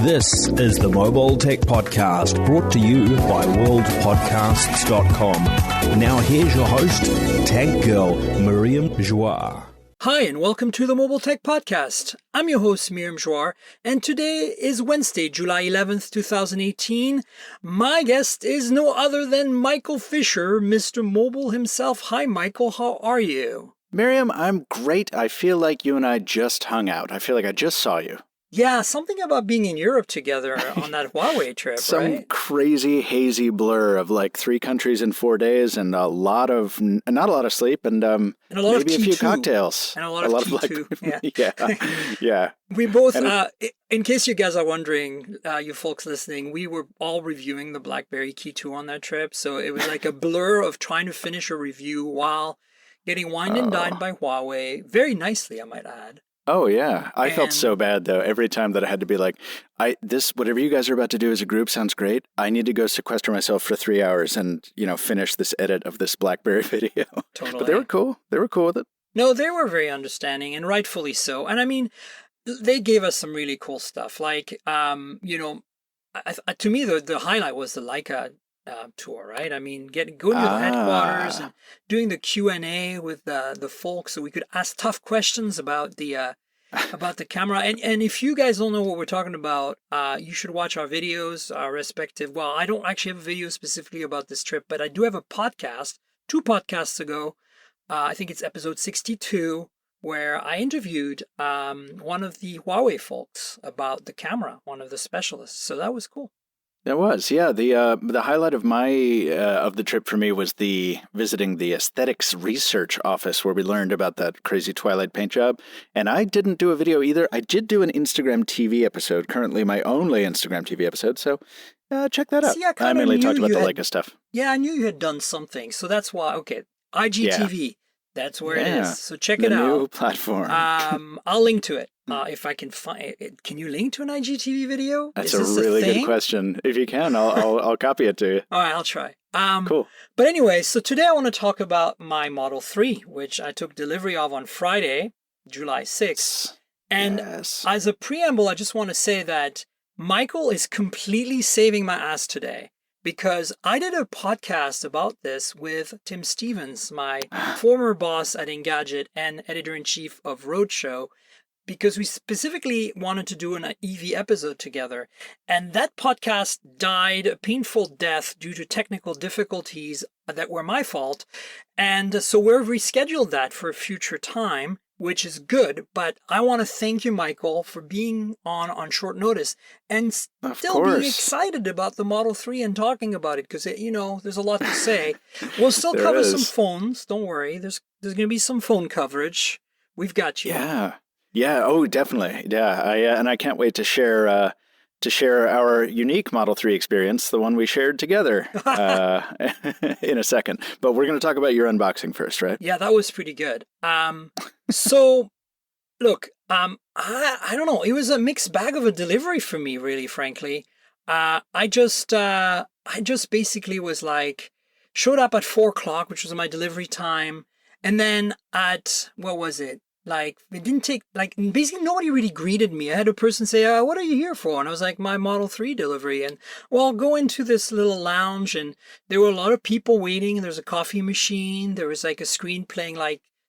This is the Mobile Tech Podcast, brought to you by worldpodcasts.com. Now here's your host, Tech Girl, Miriam Joie. Hi, and welcome to the Mobile Tech Podcast. I'm your host, Miriam Joie, and today is Wednesday, July 11th, 2018. My guest is no other than Michael Fisher, Mr. Mobile himself. Hi, Michael. How are you? Miriam, I'm great. I feel like you and I just hung out. I feel like I just saw you. Yeah, something about being in Europe together on that Huawei trip, Some crazy, hazy blur of like 3 countries in 4 days and not a lot of sleep and maybe a few cocktails. And a lot of T2. Yeah. We both, in case you guys are wondering, you folks listening, we were all reviewing the BlackBerry Key 2 on that trip. So it was like a blur of trying to finish a review while getting wined and dined by Huawei. Very nicely, I might add. Oh, yeah. I felt so bad, though, every time that I had to be like, whatever you guys are about to do as a group sounds great. I need to go sequester myself for 3 hours and, finish this edit of this BlackBerry video. Totally. But they were cool. They were cool with it. No, they were very understanding, and rightfully so. And I mean, they gave us some really cool stuff. Like, to me, the highlight was the Leica tour, right? I mean, going to the headquarters and doing the Q&A with the folks, so we could ask tough questions about the camera. And if you guys don't know what we're talking about, you should watch our videos, our respective. Well, I don't actually have a video specifically about this trip, but I do have a podcast. 2 podcasts ago, I think it's episode 62, where I interviewed one of the Huawei folks about the camera, one of the specialists. So that was cool. That was, yeah. The highlight of the trip for me was visiting the aesthetics research office where we learned about that crazy Twilight paint job. And I didn't do a video either. I did do an Instagram TV episode, currently my only Instagram TV episode. So check that out. See, I mainly talked about the Leica stuff. Yeah, I knew you had done something. So that's why. Okay, IGTV. Yeah. That's where it is. So check it out. The new platform. I'll link to it. If I can find it. Can you link to an IGTV video? That's a really good question. If you can, I'll copy it to you. All right, I'll try. Cool. But anyway, so today I want to talk about my Model 3, which I took delivery of on Friday, July 6th. And as a preamble, I just want to say that Michael is completely saving my ass today, because I did a podcast about this with Tim Stevens, my former boss at Engadget and editor-in-chief of Roadshow, because we specifically wanted to do an EV episode together. And that podcast died a painful death due to technical difficulties that were my fault. And so we've rescheduled that for a future time, which is good. But I want to thank you, Michael, for being on short notice and still being excited about the Model 3 and talking about it, because, there's a lot to say. We'll still cover some phones. Don't worry. There's going to be some phone coverage. We've got you. Yeah. Oh, definitely. Yeah. And I can't wait to share our unique Model 3 experience, the one we shared together, in a second. But we're going to talk about your unboxing first, right? Yeah, that was pretty good. So, look, I don't know. It was a mixed bag of a delivery for me, really, frankly. I just basically was like, showed up at 4:00, which was my delivery time. And then at, what was it? Like, it didn't take, basically nobody really greeted me. I had a person say, what are you here for? And I was like, my Model 3 delivery. And, well, I'll go into this little lounge, and there were a lot of people waiting. There's a coffee machine. There was, a screen playing,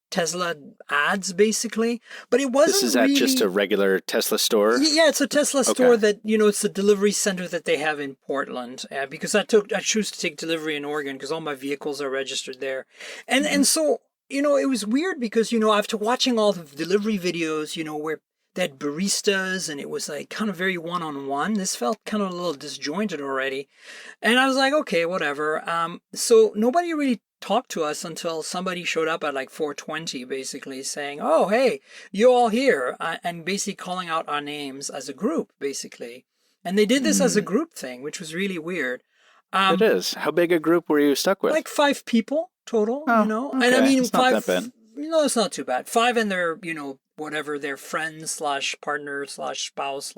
Tesla ads, basically. But it wasn't This is at just a regular Tesla store? Yeah, it's a Tesla store that, it's a delivery center that they have in Portland. Because I choose to take delivery in Oregon because all my vehicles are registered there. And so, it was weird because, after watching all the delivery videos, where they had baristas and it was kind of very one-on-one, this felt kind of a little disjointed already. And I was like, okay, whatever. So nobody really talked to us until somebody showed up at 4:20, basically saying, oh, hey, you're all here, and basically calling out our names as a group, basically. And they did this as a group thing, which was really weird. It is. How big a group were you stuck with? 5 people total, Okay. And I mean, it's 5, not that bad. It's not too bad. 5 and their, whatever, their friends / partner / spouse /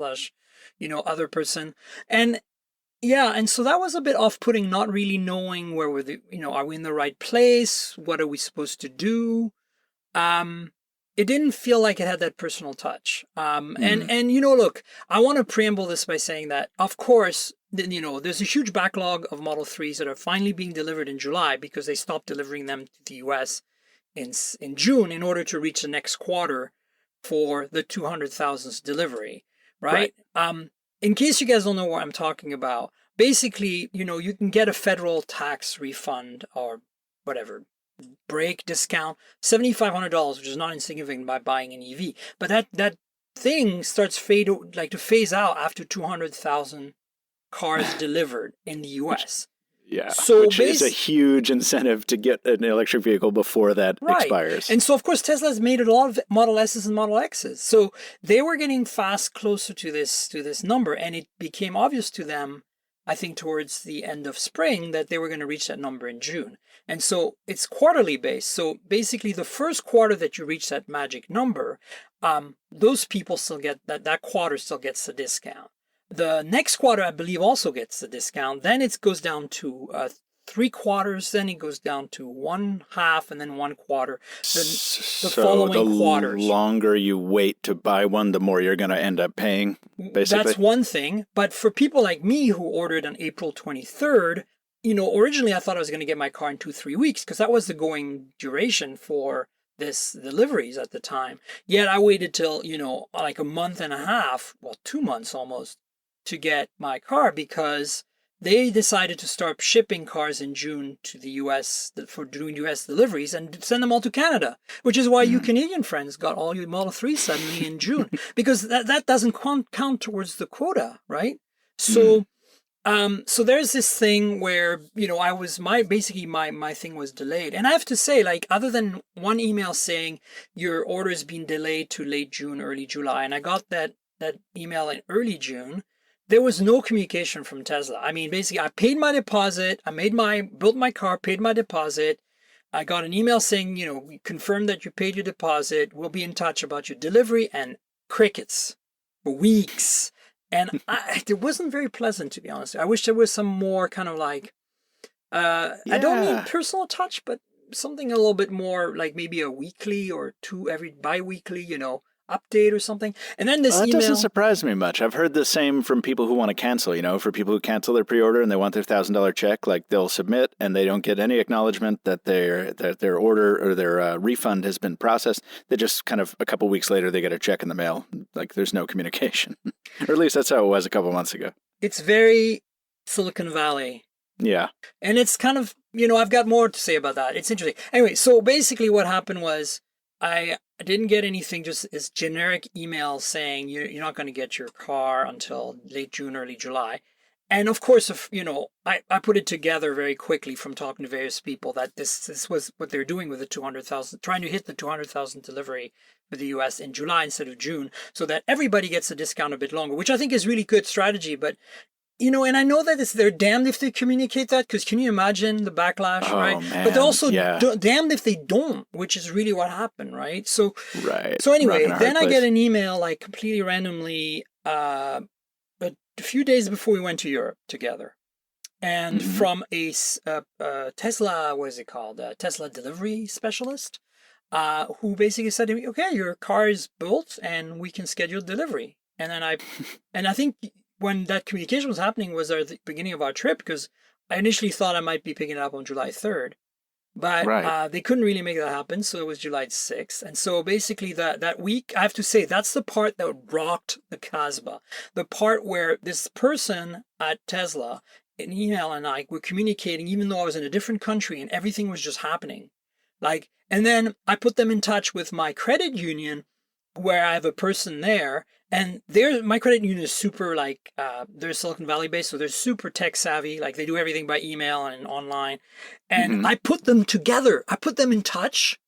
other person. And yeah, and so that was a bit off-putting, not really knowing where we're are we in the right place? What are we supposed to do? it didn't feel like it had that personal touch. And look, I want to preamble this by saying that, of course, there's a huge backlog of Model 3s that are finally being delivered in July because they stopped delivering them to the US in June in order to reach the next quarter for the 200,000th delivery, right? In case you guys don't know what I'm talking about, basically, you can get a federal tax refund or whatever, break discount, $7,500, which is not insignificant by buying an EV. But that thing starts to phase out after 200,000 cars delivered in the US. Yeah, so which is a huge incentive to get an electric vehicle before that expires. And so, of course, Tesla's made a lot of Model S's and Model X's. So they were getting fast closer to this number, and it became obvious to them, I think, towards the end of spring that they were going to reach that number in June. And so it's quarterly based. So basically, the first quarter that you reach that magic number, those people still get that quarter still gets the discount. The next quarter, I believe, also gets the discount. Then it goes down to 3 quarters. Then it goes down to 1/2, and then 1 quarter. The following quarters. The longer you wait to buy one, the more you're going to end up paying. Basically, that's one thing. But for people like me who ordered on April 23rd, originally I thought I was going to get my car in 2-3 weeks because that was the going duration for this deliveries at the time. Yet I waited till like a month and a half, 2 months almost, to get my car because they decided to start shipping cars in June to the US for doing US deliveries and send them all to Canada, which is why you Canadian friends got all your Model 3 suddenly in June, because that doesn't count towards the quota, right? So so there's this thing where, I was my thing was delayed. And I have to say, like, other than one email saying your order has been delayed to late June, early July, and I got that email in early June, there was no communication from Tesla. I mean, basically, I paid my deposit. Built my car, paid my deposit. I got an email saying, we confirm that you paid your deposit. We'll be in touch about your delivery, and crickets for weeks. And it wasn't very pleasant, to be honest. I wish there was some more kind of like, I don't mean personal touch, but something a little bit more like maybe a weekly or every bi-weekly, update or something. And then this email... That doesn't surprise me much. I've heard the same from people who want to cancel, for people who cancel their pre-order and they want their $1,000 check, like they'll submit and they don't get any acknowledgement that their order or their refund has been processed. They just kind of a couple weeks later, they get a check in the mail. Like there's no communication. Or at least that's how it was a couple months ago. It's very Silicon Valley. Yeah. And it's kind of, I've got more to say about that. It's interesting. Anyway, so basically what happened was I didn't get anything, just this generic email saying you're not going to get your car until late June, early July. And of course, I put it together very quickly from talking to various people that this was what they're doing with the 200,000, trying to hit the 200,000 delivery for the US in July instead of June, so that everybody gets a discount a bit longer, which I think is really good strategy. But and I know that they're damned if they communicate that, because can you imagine the backlash, right? Man. But they're also damned if they don't, which is really what happened, right? So anyway, then I get an email like completely randomly a few days before we went to Europe together, and from a Tesla, what is it called? A Tesla delivery specialist, who basically said to me, "Okay, your car is built and we can schedule delivery." And then I think when that communication was happening was at the beginning of our trip, because I initially thought I might be picking it up on July 3rd. But they couldn't really make that happen, so it was July 6th. And so basically that week, I have to say, that's the part that rocked the Casbah. The part where this person at Tesla, an email and I were communicating, even though I was in a different country and everything was just happening. And then I put them in touch with my credit union, where I have a person there, and my credit union is super they're Silicon Valley based, so they're super tech savvy. Like they do everything by email and online. And I put them together. I put them in touch.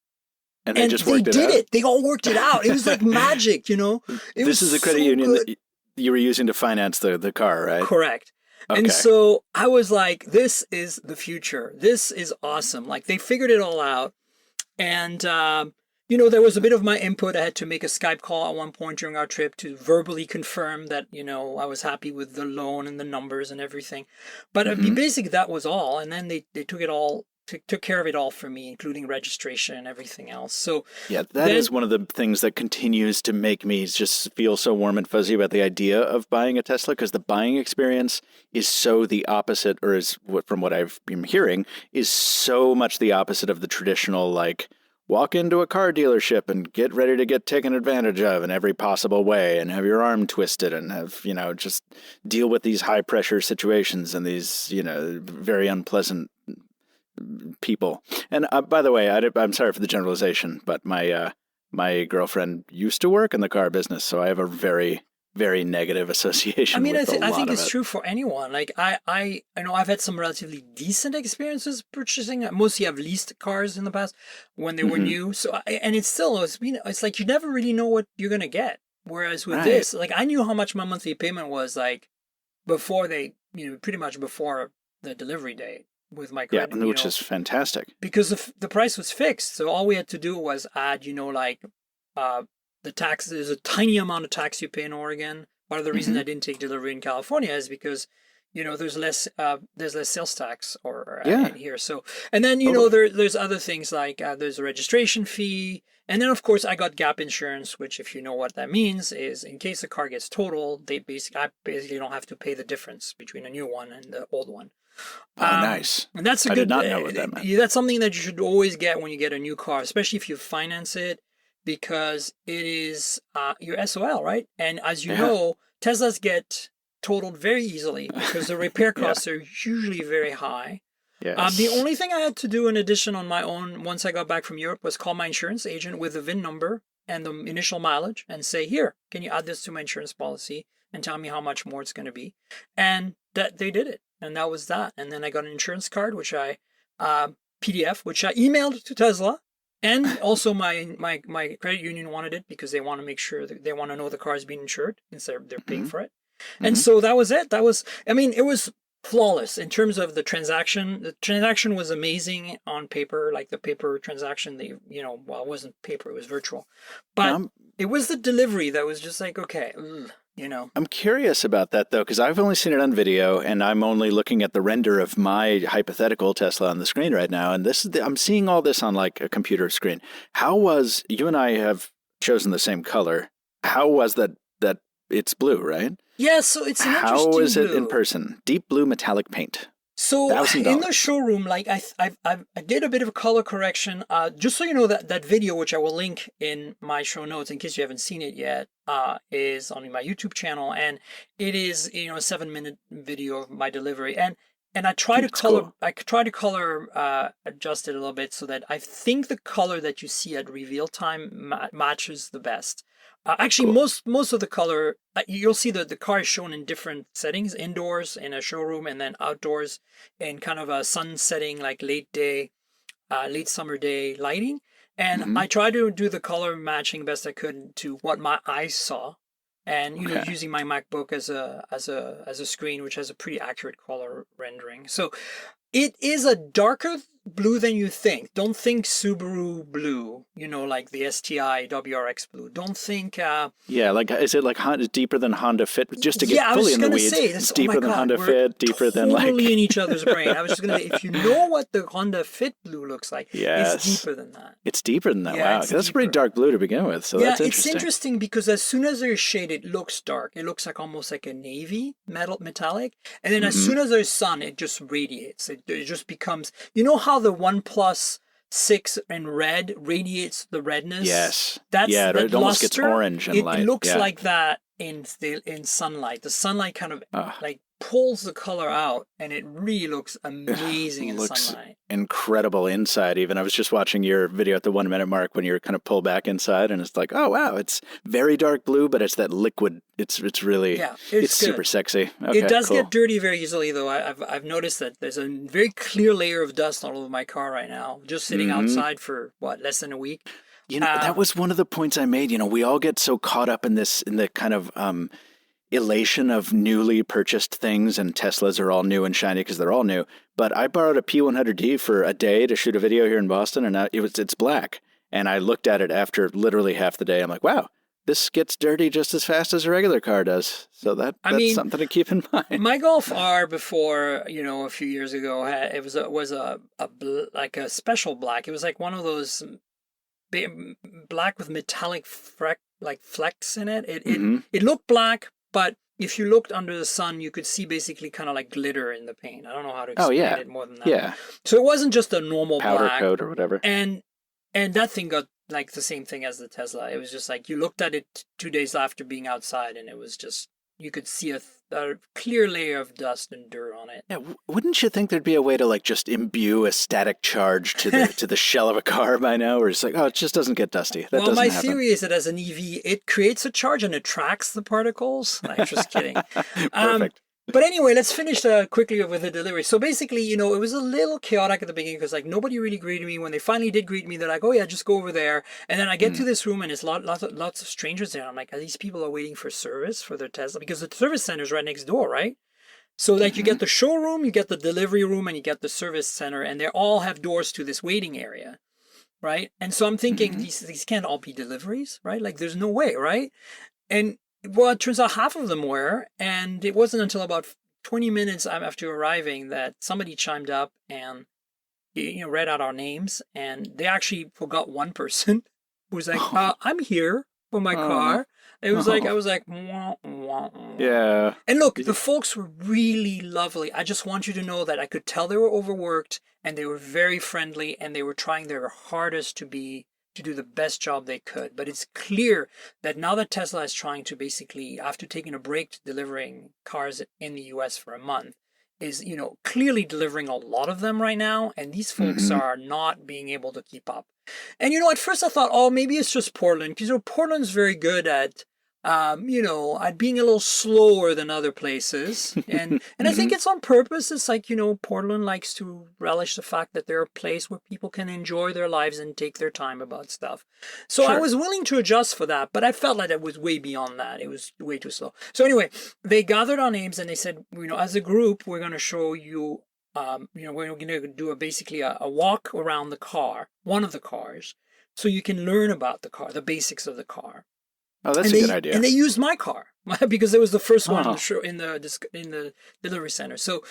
And they just worked it out? They did it. They all worked it out. It was like magic, This is the credit union that you were using to finance the car, right? Correct. Okay. And so I was like, this is the future. This is awesome. Like they figured it all out. And, there was a bit of my input. I had to make a Skype call at one point during our trip to verbally confirm that, I was happy with the loan and the numbers and everything. But basically that was all. And then they took it all took care of it all for me, including registration and everything else. So yeah, that is one of the things that continues to make me just feel so warm and fuzzy about the idea of buying a Tesla, because the buying experience is so the opposite, or is from what I've been hearing, is so much the opposite of the traditional, like, walk into a car dealership and get ready to get taken advantage of in every possible way and have your arm twisted and have, just deal with these high pressure situations and these, very unpleasant people. And by the way, I'm sorry for the generalization, but my girlfriend used to work in the car business, so I have a very, very negative association. I think it's true for anyone. Like I know I've had some relatively decent experiences purchasing. Mostly I've leased cars in the past when they were new. So it's like you never really know what you're gonna get. Whereas with this, like I knew how much my monthly payment was like before pretty much before the delivery date with my credit. Yeah, which is fantastic because the price was fixed. So all we had to do was add, the tax. There's a tiny amount of tax you pay in Oregon. Part of the reason I didn't take delivery in California is because there's less sales tax in here. So, and then there's other things like there's a registration fee, and then of course I got gap insurance, which if you know what that means is in case the car gets totaled, I basically don't have to pay the difference between a new one and the old one. Oh, nice. And that's I did not know what that meant. That's something that you should always get when you get a new car, especially if you finance it, because it is your SOL, right? And as you know, Teslas get totaled very easily because the repair costs are usually very high. Yes. The only thing I had to do in addition on my own once I got back from Europe was call my insurance agent with the VIN number and the initial mileage and say, here, can you add this to my insurance policy and tell me how much more it's going to be? And that they did it. And that was that. And then I got an insurance card, which I PDF, which I emailed to Tesla. And also my credit union wanted it because they want to make sure that they want to know the car is being insured instead of they're paying for it. And so that was it. It was flawless in terms of the transaction. The transaction was amazing on paper, like the paper transaction. It wasn't paper, it was virtual. But it was the delivery that was just like, okay, I'm curious about that, though, because I've only seen it on video, and I'm only looking at the render of my hypothetical Tesla on the screen right now. And I'm seeing all this on like a computer screen. You and I have chosen the same color. How was that it's blue, right? Yeah, so it's an interesting How is it blue. in person? Deep blue metallic paint. So $1,000. in the showroom, like I did a bit of a color correction, just so you know that video, which I will link in my show notes in case you haven't seen it yet, is on my YouTube channel, and it is a 7-minute video of my delivery, and I try to color cool. I try to color adjust it a little bit so that I think the color that you see at reveal time matches the best. Actually, cool. most of the color, you'll see that the car is shown in different settings, indoors in a showroom and then outdoors in kind of a sun setting, like late summer day lighting. And I try to do the color matching best I could to what my eyes saw. And using my MacBook as a screen, which has a pretty accurate color rendering. So it is a darker blue than you think. Don't think Subaru blue, like the STI WRX blue. Don't think... is it like deeper than Honda Fit? Just to get fully in the weeds, it's deeper than Honda Fit, deeper than like... totally in each other's brain. I was just going to say, if you know what the Honda Fit blue looks like, it's deeper than that. It's deeper than that, yeah, wow. That's a pretty dark blue to begin with, so that's interesting. It's interesting because as soon as there's shade, it looks dark. It looks like almost like a navy metallic. And then as soon as there's sun, it just radiates. It just becomes... You know how the OnePlus 6 in red radiates the redness? Yes. It almost gets orange in light. It looks like that in sunlight. The sunlight kind of pulls the color out, and it really looks amazing in sunlight. Incredible inside even. I was just watching your video at the 1 minute mark when you're kind of pulled back inside, and it's like, oh wow, it's very dark blue, but it's that liquid. It's really it's super sexy. Okay, it does get dirty very easily, though. I've noticed that there's a very clear layer of dust all over my car right now, just sitting outside for less than a week. That was one of the points I made. We all get so caught up in the kind of elation of newly purchased things, and Teslas are all new and shiny because they're all new. But I borrowed a P100D for a day to shoot a video here in Boston, and it's black. And I looked at it after literally half the day. I'm like, wow, this gets dirty just as fast as a regular car does. So that's something to keep in mind. My Golf R before, a few years ago, it was like a special black. It was like one of those black with metallic flecks in it. It looked black, but if you looked under the sun, you could see basically kind of like glitter in the paint. I don't know how to explain it more than that. Yeah. So it wasn't just a normal powder black. coat or whatever. And that thing got like the same thing as the Tesla. It was just like you looked at it 2 days after being outside, and it was just, you could see a clear layer of dust and dirt on it. Yeah, wouldn't you think there'd be a way to like just imbue a static charge to the shell of a car by now, where it's like, oh, it just doesn't get dusty? That doesn't happen. Theory is that as an EV, it creates a charge and it tracks the particles. I'm just kidding. Perfect. But anyway, let's finish quickly with the delivery. So basically, it was a little chaotic at the beginning because like nobody really greeted me. When they finally did greet me, they're like, "Oh yeah, just go over there." And then I get to this room and it's lots of strangers there. I'm like, "Are these people are waiting for service for their Tesla?" Because the service center is right next door, right? So like you get the showroom, you get the delivery room, and you get the service center, and they all have doors to this waiting area, right? And so I'm thinking these can't all be deliveries, right? Like there's no way, right? And well, it turns out half of them were, and it wasn't until about 20 minutes after arriving that somebody chimed up and read out our names, and they actually forgot one person who was like, "I'm here for my car." It was like I was like, wah, wah, wah. Yeah. And look, the folks were really lovely. I just want you to know that I could tell they were overworked, and they were very friendly, and they were trying their hardest to do the best job they could. But it's clear that now that Tesla is trying to basically, after taking a break to delivering cars in the US for a month, is, clearly delivering a lot of them right now. And these folks are not being able to keep up. And, at first I thought, oh, maybe it's just Portland. Because, Portland's very good at being a little slower than other places. And I think it's on purpose. It's like, Portland likes to relish the fact that they're a place where people can enjoy their lives and take their time about stuff. So I was willing to adjust for that, but I felt like it was way beyond that. It was way too slow. So anyway, they gathered our names and they said, as a group, we're going to show you, we're going to do basically a walk around the car, one of the cars, so you can learn about the car, the basics of the car. Oh, that's a good idea. And they used my car because it was the first one in the delivery center. So,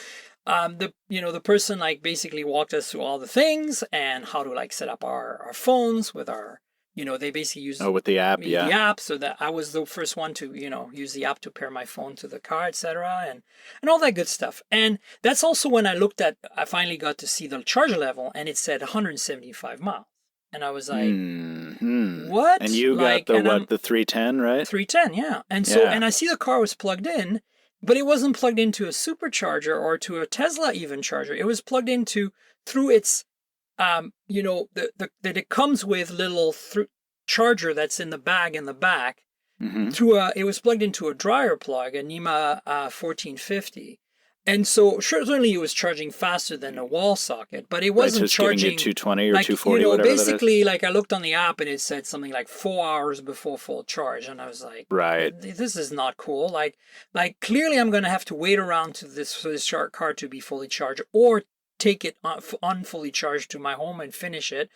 the person like basically walked us through all the things and how to like set up our phones with our, they basically used with the app, the app, so that I was the first one to use the app to pair my phone to the car, etc., and all that good stuff. And that's also when I finally got to see the charge level, and it said 175 miles. And I was like, what? And you got the 310, right? 310, yeah. And so, and I see the car was plugged in, but it wasn't plugged into a supercharger or to a Tesla even charger. It was plugged into through its, that it comes with little charger that's in the bag in the back. It was plugged into a dryer plug, a NEMA 1450. And so certainly it was charging faster than a wall socket, but it wasn't charging 220 or 240 or whatever basically, that is. like I looked on the app and it said something like 4 hours before full charge, and I was like, right, this is not cool. Like clearly I'm going to have to wait around for this car to be fully charged, or take it on fully charged to my home and finish it,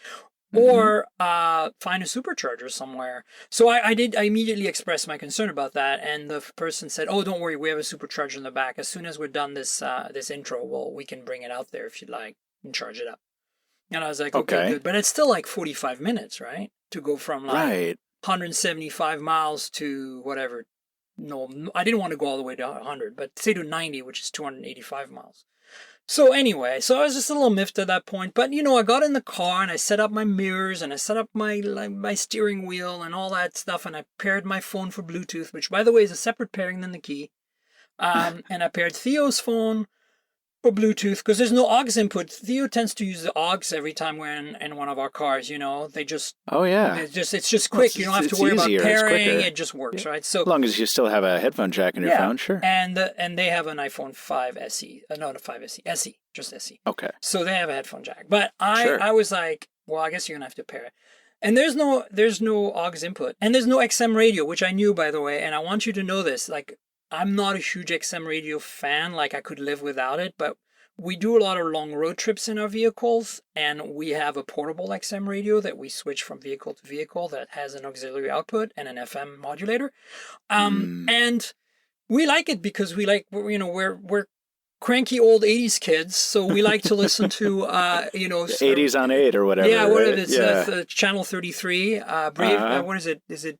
or find a supercharger somewhere. So I immediately expressed my concern about that, and the person said, "Oh, don't worry, we have a supercharger in the back. As soon as we're done this intro, we can bring it out there if you'd like and charge it up." And I was like, okay, good. But it's still like 45 minutes, right? To go from like 175 miles to whatever. No, I didn't want to go all the way to 100, but say to 90, which is 285 miles. So anyway, I was just a little miffed at that point. But, I got in the car and I set up my mirrors and I set up my steering wheel and all that stuff. And I paired my phone for Bluetooth, which, by the way, is a separate pairing than the key. And I paired Theo's phone for Bluetooth because there's no aux input. Theo tends to use the aux every time we're in one of our cars. They just it's just quick. You don't have to worry about pairing. It just works, right? So as long as you still have a headphone jack in your phone, sure. And they have an iPhone 5 SE, not a 5 SE, SE, just SE. Okay. So they have a headphone jack, but I was like, well, I guess you're gonna have to pair it. And there's no aux input, and there's no XM radio, which I knew, by the way. And I want you to know this, like, I'm not a huge XM radio fan. Like, I could live without it, but we do a lot of long road trips in our vehicles, and we have a portable XM radio that we switch from vehicle to vehicle that has an auxiliary output and an FM modulator. And we like it because we're cranky old 80s kids, so we like to listen to 80s on 8 or whatever. Yeah, right? It's channel 33. Brave. What is it? Is it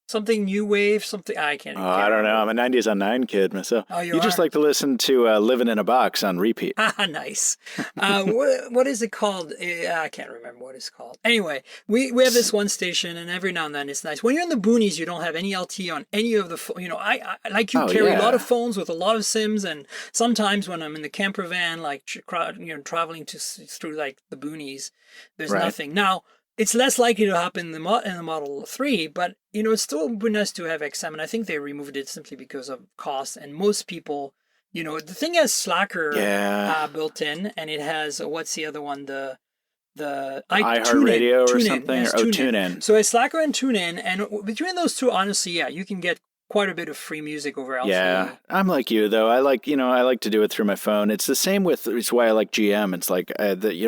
something new wave? Something I can't. I don't know. I'm a 90s on 9 kid myself. Oh, you just like to listen to "Living in a Box" on repeat. Nice. What is it called? I can't remember what it's called. Anyway, we have this one station, and every now and then it's nice. When you're in the boonies, you don't have any LT on any of the. I like you carry a lot of phones with a lot of SIMs, and sometimes when I'm in the camper van, like traveling through like the boonies, there's nothing now. It's less likely to happen in the Model 3, but it's still nice to have XM, and I think they removed it simply because of cost. And most people, the thing has Slacker built in, and it has what's the other one, the iHeartRadio or something, or TuneIn. So it's Slacker and TuneIn, and between those two, honestly, you can get quite a bit of free music over LTE. Yeah, I'm like you though. I like to do it through my phone. It's the same it's why I like GM. It's like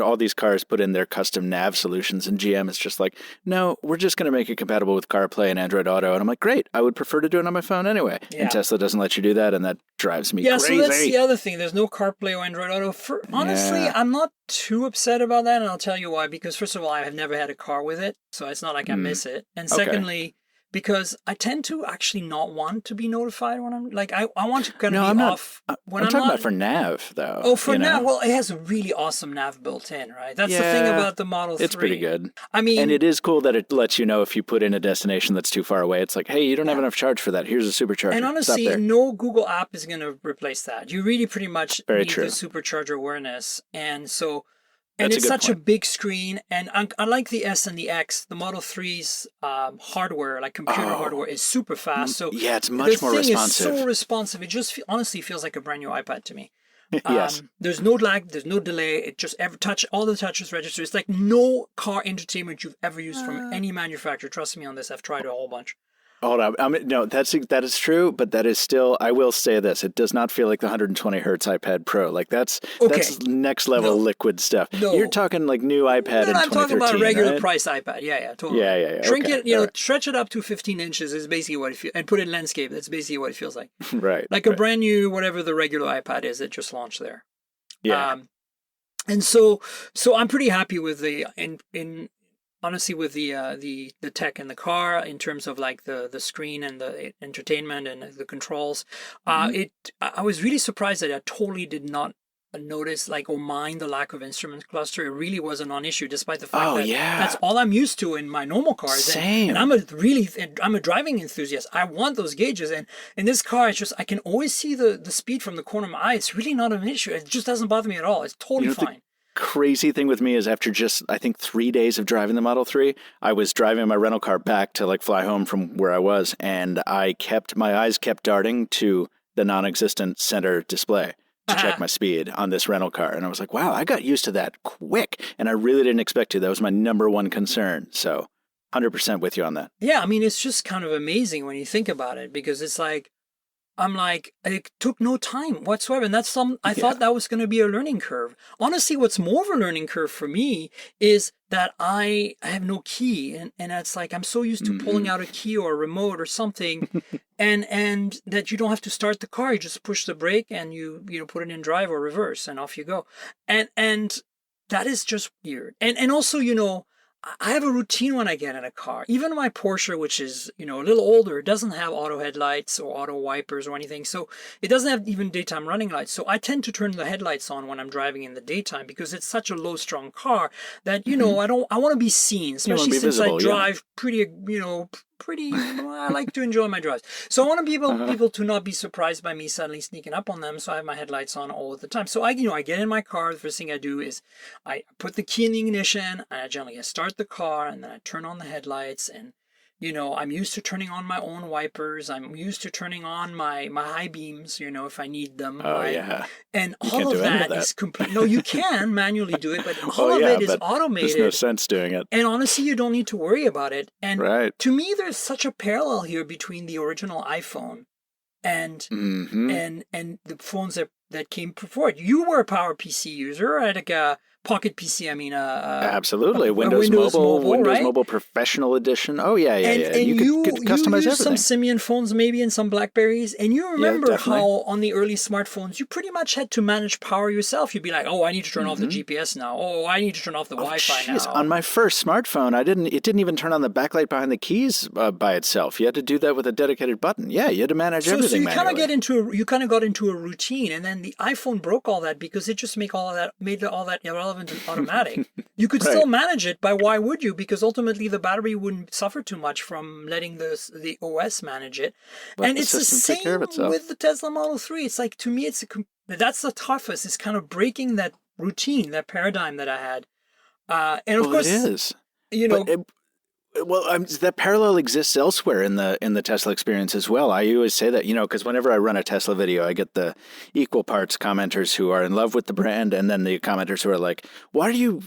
all these cars put in their custom nav solutions, and GM is just like, no, we're just going to make it compatible with CarPlay and Android Auto. And I'm like, great, I would prefer to do it on my phone anyway. Yeah. And Tesla doesn't let you do that, and that drives me crazy. So that's the other thing. There's no CarPlay or Android Auto. Honestly, I'm not too upset about that, and I'll tell you why. Because first of all, I have never had a car with it, so it's not like I miss it. And secondly, because I tend to actually not want to be notified when I'm like, I want to kind of be off. I'm talking about for nav, though. Oh, for nav? Well, it has a really awesome nav built in, right? That's the thing about the Model 3. It's pretty good. I mean... And it is cool that it lets you know if you put in a destination that's too far away. It's like, hey, you don't have enough charge for that. Here's a supercharger. And honestly, no Google app is going to replace that. You really pretty much need the supercharger awareness. And so... And it's such a big screen, and unlike the S and the X, the Model 3's hardware, like computer hardware, is super fast. So it's much more responsive. The thing is so responsive. It just honestly feels like a brand new iPad to me. Yes. There's no lag. There's no delay. It just all the touches register. It's like no car entertainment you've ever used from any manufacturer. Trust me on this. I've tried a whole bunch. Hold on. No, that is true, but that is still, I will say this, it does not feel like the 120 hertz iPad Pro. Like that's next level liquid stuff. No. You're talking like new iPad in 2013, I'm talking about a regular price iPad. Yeah, totally. Yeah. Shrink it, stretch it up to 15 inches is basically what it feels, and put it in landscape. That's basically what it feels like. Right. Like a brand new, whatever the regular iPad is that just launched there. Yeah. And so I'm pretty happy with honestly, with the tech in the car in terms of like the screen and the entertainment and the controls, I was really surprised that I totally did not notice or mind the lack of instrument cluster. It really was a non-issue, despite the fact that that's all I'm used to in my normal cars. Same. And I'm a driving enthusiast. I want those gauges, and in this car, it's just I can always see the speed from the corner of my eye. It's really not an issue. It just doesn't bother me at all. It's totally fine. Crazy thing with me is after just, I think, 3 days of driving the Model 3, I was driving my rental car back to fly home from where I was, and my eyes kept darting to the non-existent center display to check my speed on this rental car. And I was like, wow, I got used to that quick. And I really didn't expect to. That was my number one concern. So 100% with you on that. Yeah, I mean, it's just kind of amazing when you think about it, because it's like, it took no time whatsoever. And that's I thought that was going to be a learning curve. Honestly, what's more of a learning curve for me is that I have no key. And it's like, I'm so used to pulling out a key or a remote or something and that you don't have to start the car. You just push the brake and you put it in drive or reverse and off you go. And that is just weird. And also, I have a routine when I get in a car. Even my Porsche, which is, a little older, doesn't have auto headlights or auto wipers or anything. So it doesn't have even daytime running lights. So I tend to turn the headlights on when I'm driving in the daytime because it's such a low-strung car that, I want to be seen, especially since I drive pretty, I like to enjoy my drives. So I want to be people to not be surprised by me suddenly sneaking up on them. So I have my headlights on all the time. So I get in my car. The first thing I do is I put the key in the ignition, and I generally start the car, and then I turn on the headlights. And I'm used to turning on my own wipers. I'm used to turning on my high beams, if I need them. Oh, yeah. And all of that is complete. No, you can manually do it, but all of it is automated. There's no sense doing it. And honestly, you don't need to worry about it. And to me, there's such a parallel here between the original iPhone and the phones that that came before it. You were a Power PC user, like a Pocket PC. I mean, absolutely. a Windows Mobile, Windows right? Mobile Professional Edition. Oh yeah. And You could customize used some everything. Symbian phones maybe and some Blackberries, and you remember definitely. how on the early smartphones you pretty much had to manage power yourself. You'd be like, oh, I need to turn off the GPS now. Oh, I need to turn off the Wi-Fi now. On my first smartphone, it didn't even turn on the backlight behind the keys by itself. You had to do that with a dedicated button. Yeah, you had to manage everything. So you manually. kind of got into a routine, and then the iPhone broke all that because it just made all that irrelevant and automatic. You could still manage it, but why would you? Because ultimately the battery wouldn't suffer too much from letting the OS manage it. And it's the same with the Tesla Model 3. It's like, to me, that's the toughest. It's kind of breaking that routine, that paradigm that I had. And of course, it is. You know, that parallel exists elsewhere in the Tesla experience as well. I always say that, because whenever I run a Tesla video, I get the equal parts commenters who are in love with the brand, and then the commenters who are like, why do you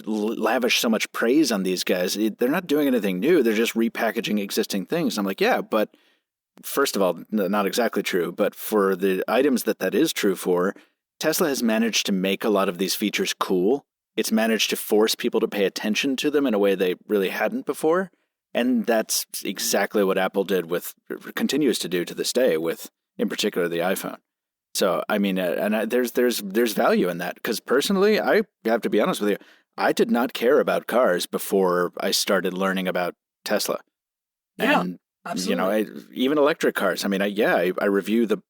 lavish so much praise on these guys? They're not doing anything new. They're just repackaging existing things. I'm like, yeah, but first of all, not exactly true. But for the items that is true for, Tesla has managed to make a lot of these features cool. It's managed to force people to pay attention to them in a way they really hadn't before. And that's exactly what Apple continues to do to this day with, in particular, the iPhone. So, I mean, there's value in that. Because personally, I have to be honest with you, I did not care about cars before I started learning about Tesla. Yeah, and, absolutely. Even electric cars. I mean, I review the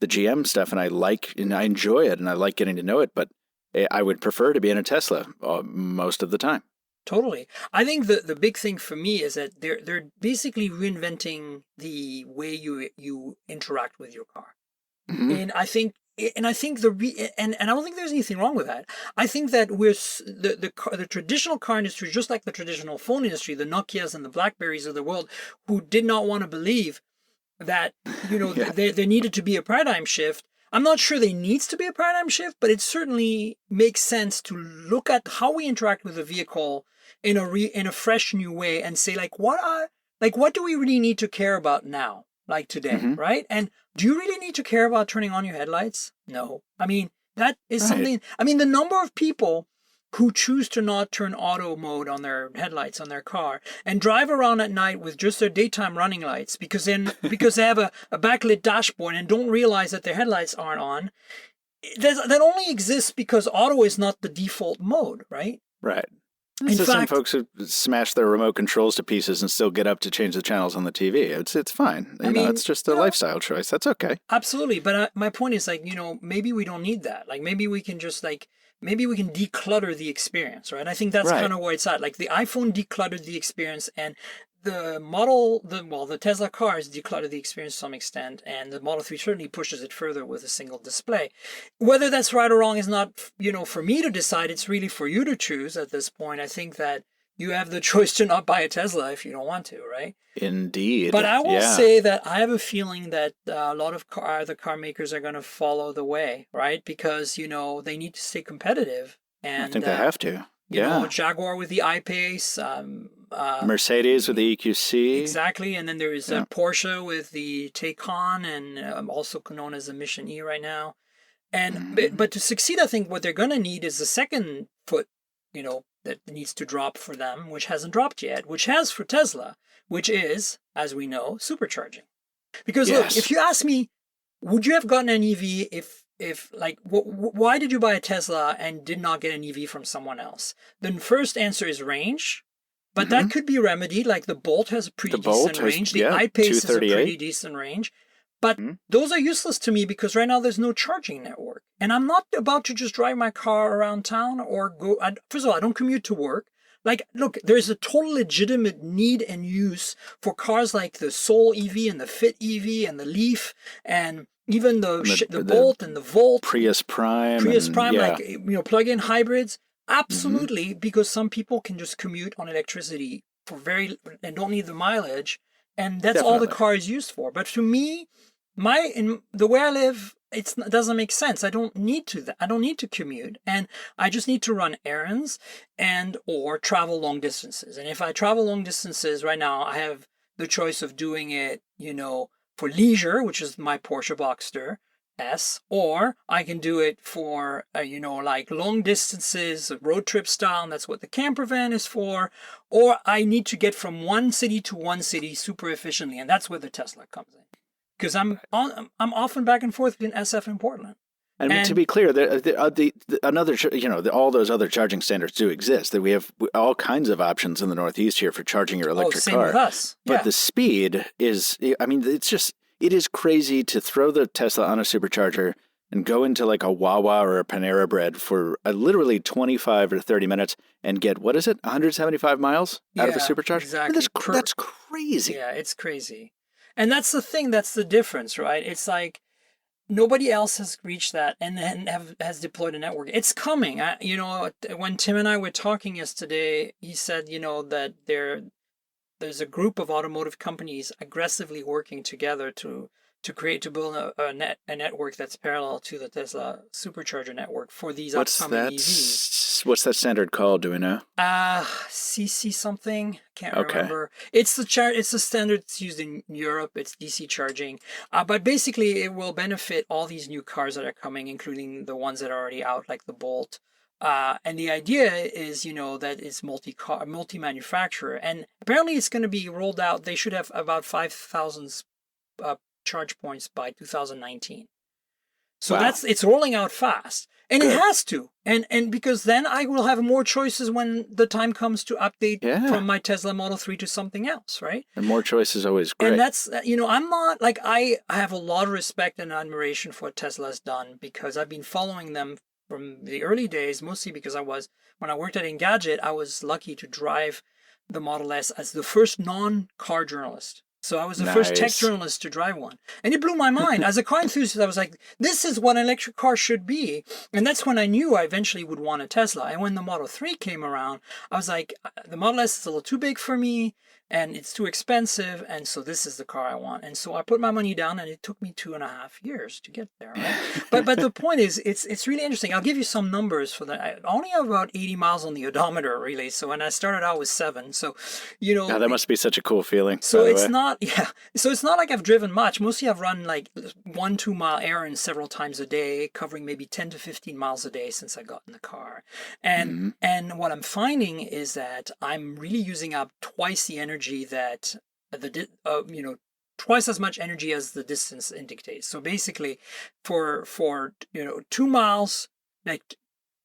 GM stuff, and I enjoy it, and I like getting to know it, but I would prefer to be in a Tesla most of the time. Totally. I think the big thing for me is that they're basically reinventing the way you interact with your car. Mm-hmm. And I think I don't think there's anything wrong with that. I think that the traditional car industry, just like the traditional phone industry, the Nokias and the Blackberries of the world, who did not want to believe that there needed to be a paradigm shift. I'm not sure there needs to be a paradigm shift, but it certainly makes sense to look at how we interact with a vehicle in a fresh new way and say, what do we really need to care about now, like today, Mm-hmm. right? And do you really need to care about turning on your headlights? No. I mean, that is something. I mean, the number of people who choose to not turn auto mode on their headlights on their car and drive around at night with just their daytime running lights because they have a backlit dashboard and don't realize that their headlights aren't on. That only exists because auto is not the default mode, right? Right. In fact, some folks who smash their remote controls to pieces and still get up to change the channels on the TV. It's fine. It's just a lifestyle choice. That's okay. Absolutely. But my point is, maybe we don't need that. Maybe we can just maybe we can declutter the experience, right? I think that's kind of where it's at. Like the iPhone decluttered the experience, and the Tesla cars declutter the experience to some extent, and the Model 3 certainly pushes it further with a single display. Whether that's right or wrong is not, for me to decide. It's really for you to choose at this point. I think that you have the choice to not buy a Tesla if you don't want to, right? Indeed. But I will say that I have a feeling that a lot of the car makers are going to follow the way, right? Because, they need to stay competitive. And I think they have to. Jaguar with the I-Pace. Mercedes with the EQC. Exactly. And then there is Porsche with the Taycan, and also known as the Mission E right now. And but to succeed, I think what they're going to need is the second foot, that needs to drop for them, which hasn't dropped yet, which has for Tesla, which is, as we know, supercharging. Because look, if you ask me, would you have gotten an EV why did you buy a Tesla and did not get an EV from someone else? The first answer is range, but that could be remedied. Like the Bolt has a pretty decent range. The I-Pace has a pretty decent range. But those are useless to me because right now there's no charging network. And I'm not about to just drive my car around town or go. First of all, I don't commute to work. Look, there's a total legitimate need and use for cars like the Soul EV and the Fit EV and the Leaf and even the Bolt and the Volt. Prius Prime. Plug-in hybrids. Absolutely, because some people can just commute on electricity and don't need the mileage. And that's all the car is used for. But to me, the way I live, it doesn't make sense. I don't need to commute, and I just need to run errands or travel long distances. And if I travel long distances right now, I have the choice of doing it, for leisure, which is my Porsche Boxster, S, or I can do it for, like long distances, road trip style, and that's what the camper van is for. Or I need to get from one city to one city super efficiently, and that's where the Tesla comes in. Because I'm often back and forth between SF and Portland. And to be clear, all those other charging standards do exist. That we have all kinds of options in the Northeast here for charging your electric same car. With us. But the speed is, it is crazy to throw the Tesla on a supercharger and go into like a Wawa or a Panera Bread for literally 25 or 30 minutes and get, 175 miles out of a supercharger? Exactly. That's crazy. Yeah, it's crazy. And that's the thing, that's the difference, right? It's like nobody else has reached that and has deployed a network. It's coming. When Tim and I were talking yesterday, he said, that there's a group of automotive companies aggressively working together to build a network that's parallel to the Tesla supercharger network for these upcoming EVs. What's that standard called? Do we know? CC something. Can't remember. It's the standard that's used in Europe. It's DC charging. But basically, it will benefit all these new cars that are coming, including the ones that are already out, like the Bolt. And the idea is, that it's multi-manufacturer. And apparently it's going to be rolled out. They should have about 5,000 charge points by 2019. So it's rolling out fast. And it has to. And because then I will have more choices when the time comes to update from my Tesla Model 3 to something else, right? And more choice is always great. And that's, I'm not, like, I have a lot of respect and admiration for what Tesla's done because I've been following them from the early days, mostly because when I worked at Engadget, I was lucky to drive the Model S as the first non-car journalist. So I was the first tech journalist to drive one. And it blew my mind. As a car enthusiast, I was like, this is what an electric car should be. And that's when I knew I eventually would want a Tesla. And when the Model 3 came around, I was like, the Model S is a little too big for me. And it's too expensive, and so this is the car I want. And so I put my money down, and it took me 2.5 years to get there. Right? but the point is, it's really interesting. I'll give you some numbers for that. I only have about 80 miles on the odometer, really. So when I started out with 7. So, that must be such a cool feeling. So it's not, So it's not like I've driven much. Mostly I've run like 1-2 mile errands several times a day, covering maybe 10 to 15 miles a day since I got in the car. And what I'm finding is that I'm really using up twice the energy that twice as much energy as the distance indicates. So basically for 2 miles, like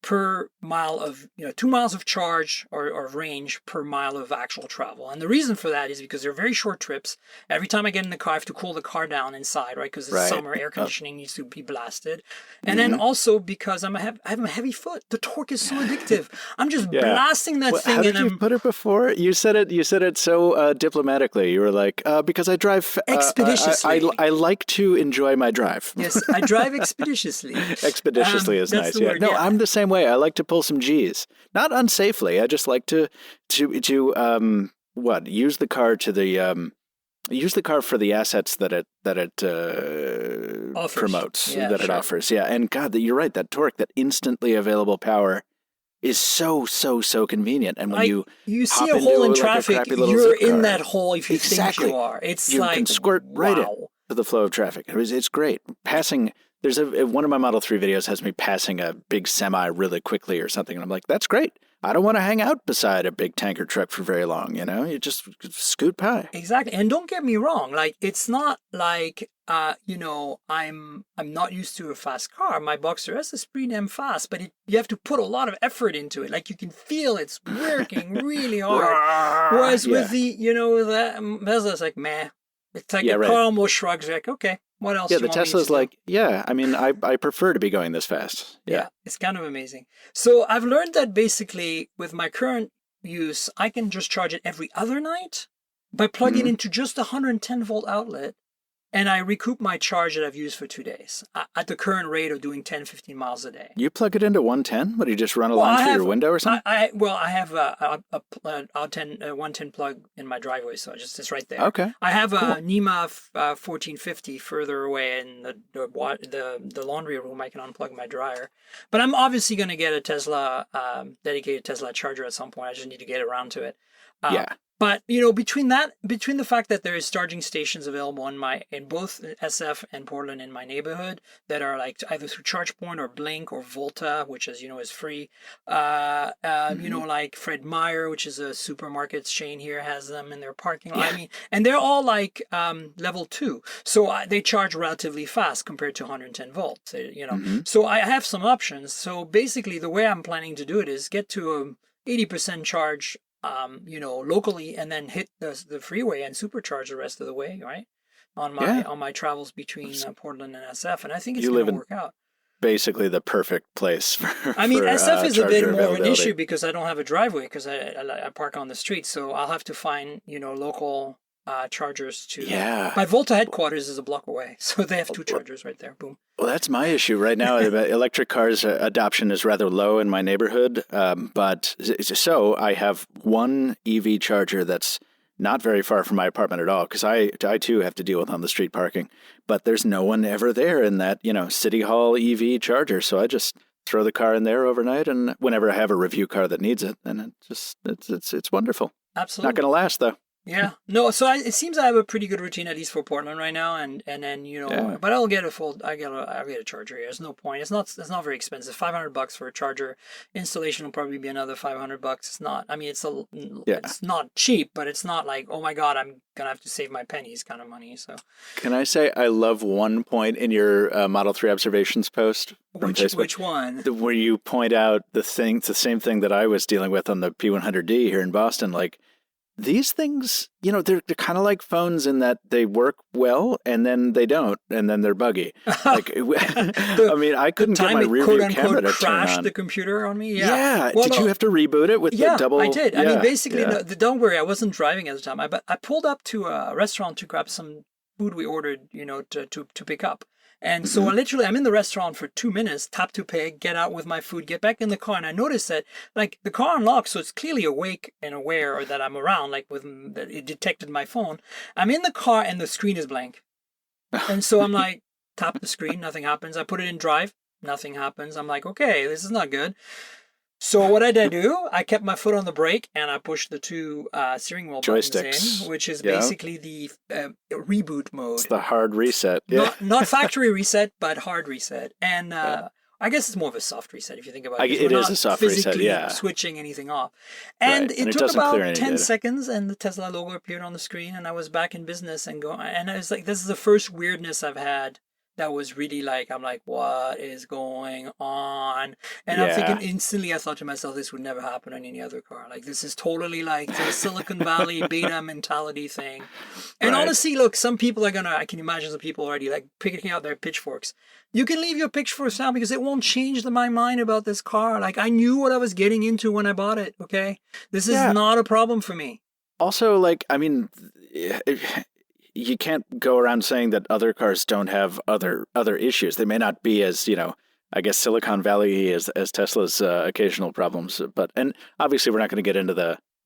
per mile of 2 miles of charge or range per mile of actual travel. And the reason for that is because they're very short trips. Every time I get in the car, I have to cool the car down inside, right? Because it's summer, air conditioning needs to be blasted. And then also because I have a heavy foot. The torque is so addictive. I'm just blasting that thing. How did you put it before? You said it so diplomatically. You were like, because I drive expeditiously. I like to enjoy my drive. Yes, I drive expeditiously. Expeditiously is nice. Yeah. Word, no, I'm the same way. I like to pull some G's, not unsafely. I just like to use the car to the use the car for the assets that it promotes, it offers. Yeah, and God, you're right. That torque, that instantly available power, is so convenient. And when you see a hole in traffic, you're in that hole if you think you are. It's you can squirt right into the flow of traffic. It's great. Passing. There's one of my Model 3 videos has me passing a big semi really quickly or something. And I'm like, that's great. I don't want to hang out beside a big tanker truck for very long. You just scoot by. Exactly. And don't get me wrong. Like, it's not like, I'm not used to a fast car. My Boxer S is pretty damn fast, but you have to put a lot of effort into it. Like, you can feel it's working really hard. Whereas with the Tesla's like, meh. It's like car almost shrugs, like, okay, what else? Yeah, the Tesla's like, I prefer to be going this fast. Yeah, it's kind of amazing. So I've learned that basically with my current use, I can just charge it every other night by plugging into just a 110 volt outlet. And I recoup my charge that I've used for 2 days at the current rate of doing 10, 15 miles a day. You plug it into 110? What, do you just run a line through your window or something? I have a 110 plug in my driveway, so it's right there. Okay. I have a NEMA 1450 further away in the laundry room. I can unplug my dryer. But I'm obviously going to get a Tesla, dedicated Tesla charger at some point. I just need to get around to it. Yeah. But between the fact that there is charging stations available in both SF and Portland in my neighborhood that are like either through ChargePoint or Blink or Volta, which as you know is free. Like Fred Meyer, which is a supermarkets chain here, has them in their parking lot. Yeah. And they're all like level 2, so they charge relatively fast compared to 110 volts. So I have some options. So basically, the way I'm planning to do it is get to a 80% charge. Locally, and then hit the freeway and supercharge the rest of the way, right? On my travels between Portland and SF, and I think it's going to work out. Basically, the perfect place for. SF is a bit more of an issue because I don't have a driveway because I park on the street, so I'll have to find local chargers to. Yeah. My Volta headquarters is a block away, so they have 2 chargers right there. Boom. Well, that's my issue right now. Electric cars adoption is rather low in my neighborhood, but so I have one EV charger that's not very far from my apartment at all because I too have to deal with on the street parking, but there's no one ever there in that City Hall EV charger, so I just throw the car in there overnight, and whenever I have a review car that needs it, then it's wonderful. Absolutely. Not going to last though. Yeah, no. So it seems I have a pretty good routine at least for Portland right now, and then but I'll get I'll get a charger here. There's no point. It's not very expensive. $500 for a charger. Installation will probably be another $500. It's not. I mean, it's not cheap, but it's not like, oh my God, I'm gonna have to save my pennies kind of money. So can I say I love one point in your Model 3 observations post from Facebook? Which one? Where you point out the same thing that I was dealing with on the P100D here in Boston, like. These things, they're kind of like phones in that they work well and then they don't, and then they're buggy. Like, I couldn't get my rear view camera to turn on. The computer on me. Yeah. Well, did you have to reboot it with the double? I did. Yeah, I mean, basically, don't worry. I wasn't driving at the time. I pulled up to a restaurant to grab some food we ordered, to pick up. And so I'm in the restaurant for 2 minutes, tap to pay, get out with my food, get back in the car, and I noticed that like the car unlocks, so it's clearly awake and aware that I'm around, like that it detected my phone. I'm in the car and the screen is blank, and so I'm like, tap the screen, nothing happens. I put it in drive, nothing happens. I'm like, okay, this is not good. So what did I do? I kept my foot on the brake and I pushed the 2 steering wheel buttons in, which is basically the reboot mode. It's the hard reset. Yeah. Not factory reset, but hard reset. And I guess it's more of a soft reset if you think about it. It is a soft reset, yeah. Switching anything off. And it took about 10 seconds and the Tesla logo appeared on the screen and I was back in business and I was like, this is the first weirdness I've had. That was really like, I'm like, what is going on? And I'm thinking instantly, I thought to myself, this would never happen on any other car. Like, this is totally like the Silicon Valley beta mentality thing. And honestly, look, some people are I can imagine some people already like picking out their pitchforks. You can leave your pitchforks now because it won't change my mind about this car. Like, I knew what I was getting into when I bought it, okay? This is not a problem for me. Also, like, I mean... You can't go around saying that other cars don't have other issues. They may not be as, I guess Silicon Valley as Tesla's occasional problems. And obviously we're not going to get into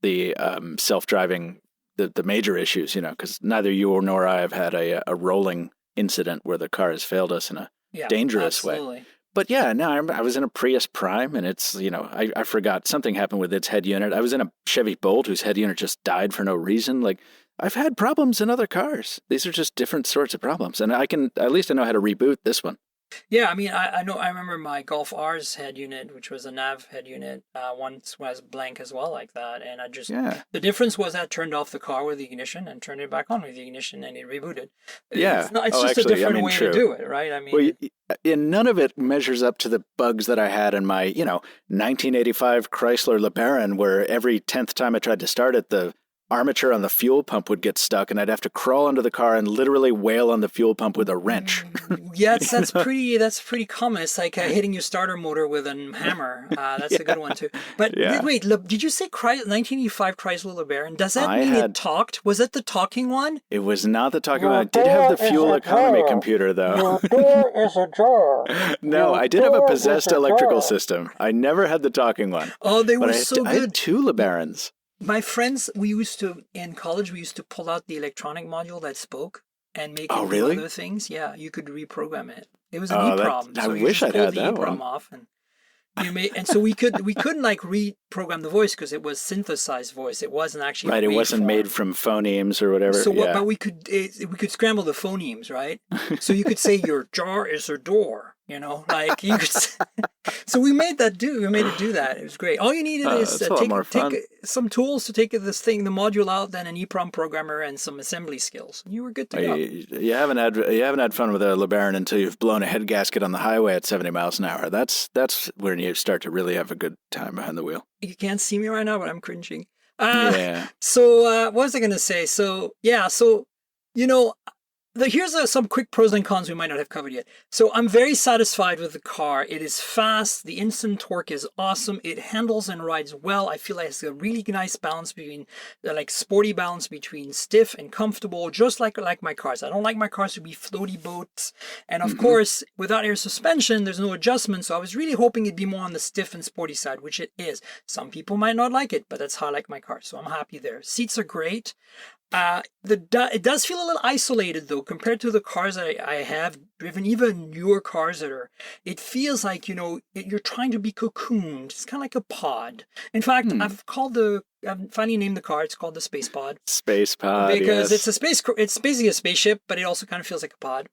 the self-driving, the major issues, because neither you nor I have had a rolling incident where the car has failed us in a dangerous way. But I was in a Prius Prime and it's, I forgot something happened with its head unit. I was in a Chevy Bolt whose head unit just died for no reason. Like, I've had problems in other cars. These are just different sorts of problems. And at least I know how to reboot this one. Yeah, I mean, I remember my Golf R's head unit, which was a nav head unit, once was blank as well like that. And the difference was I turned off the car with the ignition and turned it back on with the ignition and it rebooted. Yeah. It's just a different way to do it, right? I mean, and none of it measures up to the bugs that I had in my, 1985 Chrysler LeBaron, where every 10th time I tried to start it, the armature on the fuel pump would get stuck and I'd have to crawl under the car and literally wail on the fuel pump with a wrench. That's pretty common. It's like hitting your starter motor with a hammer. That's a good one too. But wait, did you say 1985 Chrysler LeBaron? Does that mean it talked? Was it the talking one? It was not the talking one. It did have the fuel economy computer though. Your door is ajar. No, I did have a possessed electrical system. I never had the talking one. Oh, they were so good. I had 2 LeBarons. My friends, in college, we used to pull out the electronic module that spoke and make it do other things. Yeah, you could reprogram it. It was an EEPROM. I wish I'd had that one. Off and And so we couldn't like reprogram the voice because it was synthesized voice. It wasn't actually right. It wasn't made from phonemes or whatever. So but we could scramble the phonemes, right? So you could say your jar is a door, like you could. So we made it do that. It was great. All you needed is take some tools to take the module out, then an EEPROM programmer and some assembly skills. And you were good to go. You haven't had fun with a LeBaron until you've blown a head gasket on the highway at 70 miles an hour. That's when you start to really have a good time behind the wheel. You can't see me right now, but I'm cringing. Yeah. So what was I going to say? So yeah, here's some quick pros and cons we might not have covered yet. So I'm very satisfied with the car. It is fast. The instant torque is awesome. It handles and rides well. I feel like it's a really nice balance between, sporty balance between stiff and comfortable, just like my cars. I don't like my cars to be floaty boats. And of course, without air suspension, there's no adjustment. So I was really hoping it'd be more on the stiff and sporty side, which it is. Some people might not like it, but that's how I like my car. So I'm happy there. Seats are great. It does feel a little isolated though compared to the cars that I have driven, even newer cars it feels like, you're trying to be cocooned. It's kind of like a pod. In fact, I've finally named the car. It's called the Space Pod. Space Pod, because yes. it's basically a spaceship, but it also kind of feels like a pod.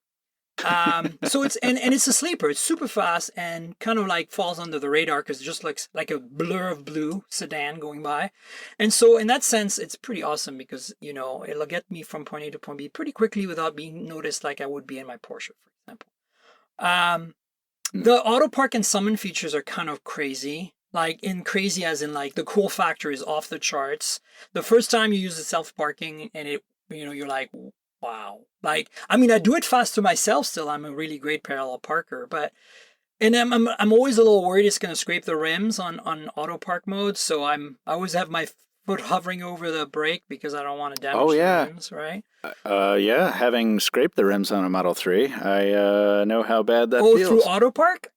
So it's it's a sleeper. It's super fast and kind of like falls under the radar because it just looks like a blur of blue sedan going by. And so in that sense, it's pretty awesome because, it'll get me from point A to point B pretty quickly without being noticed like I would be in my Porsche, for example. The auto park and summon features are kind of crazy. Crazy as in the cool factor is off the charts. The first time you use the self-parking and it, you're like, wow. I do it fast to myself still. I'm a really great parallel parker, and I'm always a little worried it's going to scrape the rims on auto park mode. So I always have my foot hovering over the brake because I don't want to damage the rims, right? Yeah, having scraped the rims on a Model 3, I know how bad that feels. Oh, through auto park?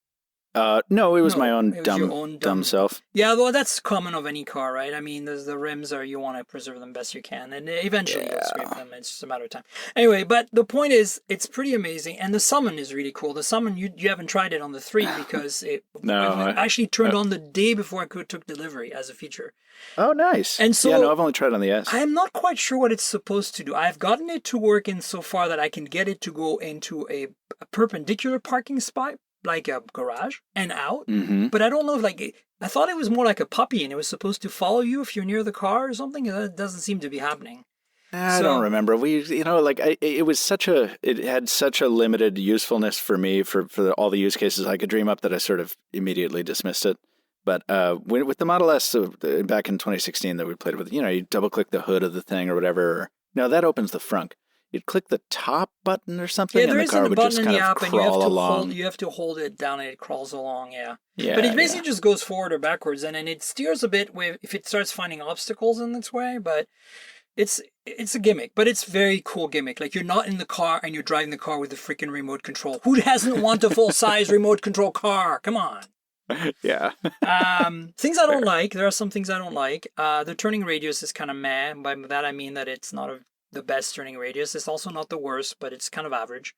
No, it was my own dumb self. Yeah, well, that's common of any car, right? I mean, the rims you want to preserve them best you can, and eventually you'll scrape them. It's just a matter of time. Anyway, but the point is, it's pretty amazing, and the summon is really cool. The summon, you haven't tried it on the 3 because it actually turned on the day before I took delivery as a feature. Oh, nice. And so, I've only tried it on the S. I'm not quite sure what it's supposed to do. I've gotten it to work in so far that I can get it to go into a perpendicular parking spot, like a garage and out, but I don't know if I thought it was more like a puppy and it was supposed to follow you if you're near the car or something. That doesn't seem to be happening. I don't remember. It had such a limited usefulness for me for all the use cases I could dream up that I sort of immediately dismissed it. But with the Model S back in 2016 that we played with, you double click the hood of the thing or whatever. Now that opens the frunk. You'd click the top button or something, and the car would just kind of crawl along. You have to hold it down, and it crawls along. Yeah. But it basically just goes forward or backwards, and then it steers a bit if it starts finding obstacles in its way. But it's a gimmick, but it's very cool gimmick. Like, you're not in the car and you're driving the car with the freaking remote control. Who doesn't want a full size remote control car? Come on. Yeah. Things I don't like. There are some things I don't like. The turning radius is kind of meh. By that I mean that it's not the best turning radius. It's also not the worst, but it's kind of average.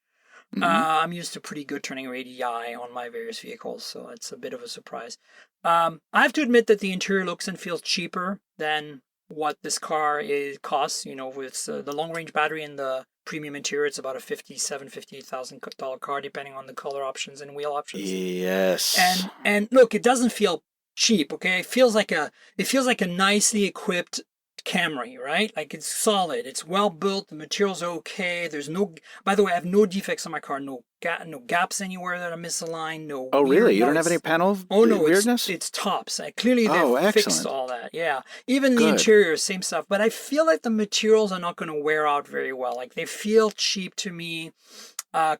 I'm used to pretty good turning radii on my various vehicles, so it's a bit of a surprise. I have to admit that the interior looks and feels cheaper than what this car costs. With the long-range battery and the premium interior, it's about a $58,000 car, depending on the color options and wheel options. Yes. And look, it doesn't feel cheap. Okay, it feels like a nicely equipped Camry, right? Like, it's solid, it's well built, the materials are okay. By the way, I have no defects on my car, no gaps anywhere that are misaligned, no. Oh, really? You don't have any panel weirdness? It's tops. Clearly they've fixed all that. Yeah. Even the interior, same stuff. But I feel like the materials are not going to wear out very well. Like, they feel cheap to me.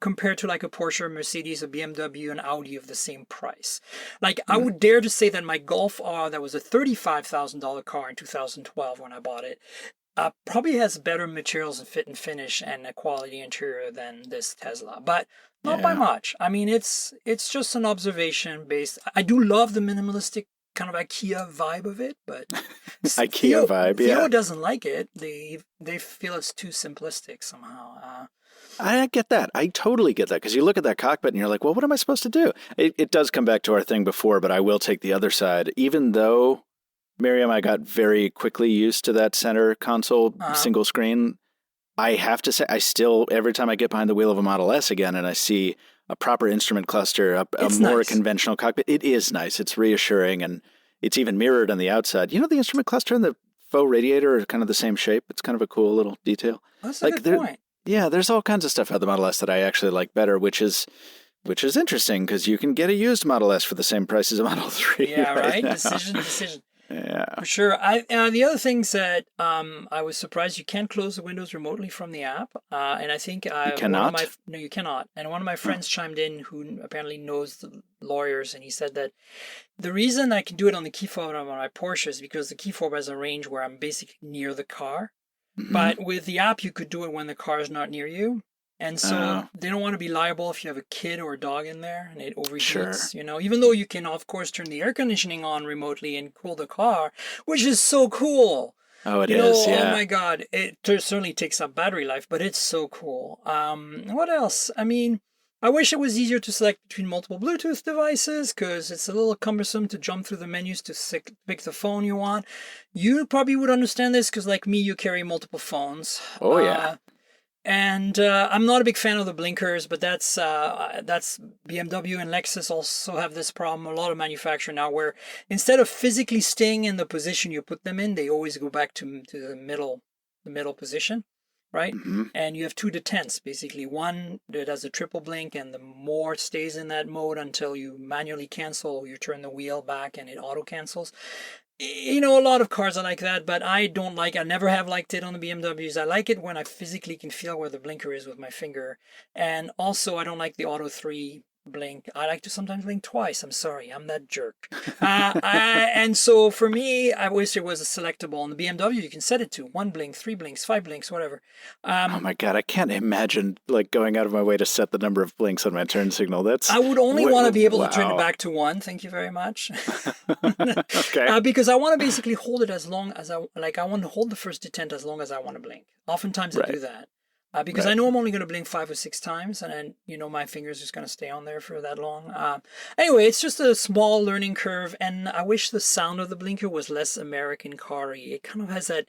Compared to like a Porsche, a Mercedes, a BMW, an Audi of the same price. Like, I would dare to say that my Golf R, that was a $35,000 car in 2012 when I bought it, probably has better materials and fit and finish and a quality interior than this Tesla, but not by much. I mean, it's just an observation based. I do love the minimalistic kind of IKEA vibe of it, but IKEA vibe, yeah. Theo doesn't like it. They feel it's too simplistic somehow. I get that. I totally get that, because you look at that cockpit and you're like, well, what am I supposed to do? It does come back to our thing before, but I will take the other side. Even though, Miriam, I got very quickly used to that center console single screen, I have to say, I still, every time I get behind the wheel of a Model S again and I see a proper instrument cluster, a more conventional cockpit, it is nice. It's reassuring, and it's even mirrored on the outside. You know, the instrument cluster and the faux radiator are kind of the same shape. It's kind of a cool little detail. That's a good point. Yeah, there's all kinds of stuff about the Model S that I actually like better, which is interesting, because you can get a used Model S for the same price as a Model 3. Yeah, right? Now. Decision. Yeah. For sure. The other things that I was surprised, you can't close the windows remotely from the app. And I think... You cannot? No, you cannot. And one of my friends chimed in who apparently knows the lawyers, and he said that the reason I can do it on the key fob on my Porsche is because the key fob has a range where I'm basically near the car. Mm-hmm. But with the app, you could do it when the car is not near you. And so they don't want to be liable if you have a kid or a dog in there and it overheats, Sure. Even though you can, of course, turn the air conditioning on remotely and cool the car, which is so cool. Oh, it is, yeah. Oh, my God. It certainly takes up battery life, but it's so cool. What else? I mean, I wish it was easier to select between multiple Bluetooth devices, because it's a little cumbersome to jump through the menus to pick the phone you want. You probably would understand this because, like me, you carry multiple phones. Oh, yeah. And I'm not a big fan of the blinkers, but that's BMW and Lexus also have this problem. A lot of manufacturers now, where instead of physically staying in the position you put them in, they always go back to the middle position, right? Mm-hmm. And you have two detents, basically. One that has a triple blink, and the more stays in that mode until you manually cancel, or you turn the wheel back and it auto cancels. A lot of cars are like that, but I never have liked it on the BMWs. I like it when I physically can feel where the blinker is with my finger. And also, I don't like the Auto 3 blink. I like to sometimes blink twice. I'm sorry, I'm that jerk. And so for me, I wish there was a selectable. On the BMW, you can set it to 1 blink, 3 blinks, 5 blinks, whatever. Oh my God, I can't imagine going out of my way to set the number of blinks on my turn signal. I would only want to be able to turn it back to 1. Thank you very much. Okay. Because I want to basically hold it as long as I want to hold the first detent as long as I want to blink. Oftentimes I do that. Because I know I'm only going to blink 5 or 6 times, and then, my finger's just going to stay on there for that long. Anyway, it's just a small learning curve, and I wish the sound of the blinker was less American car-y. It kind of has that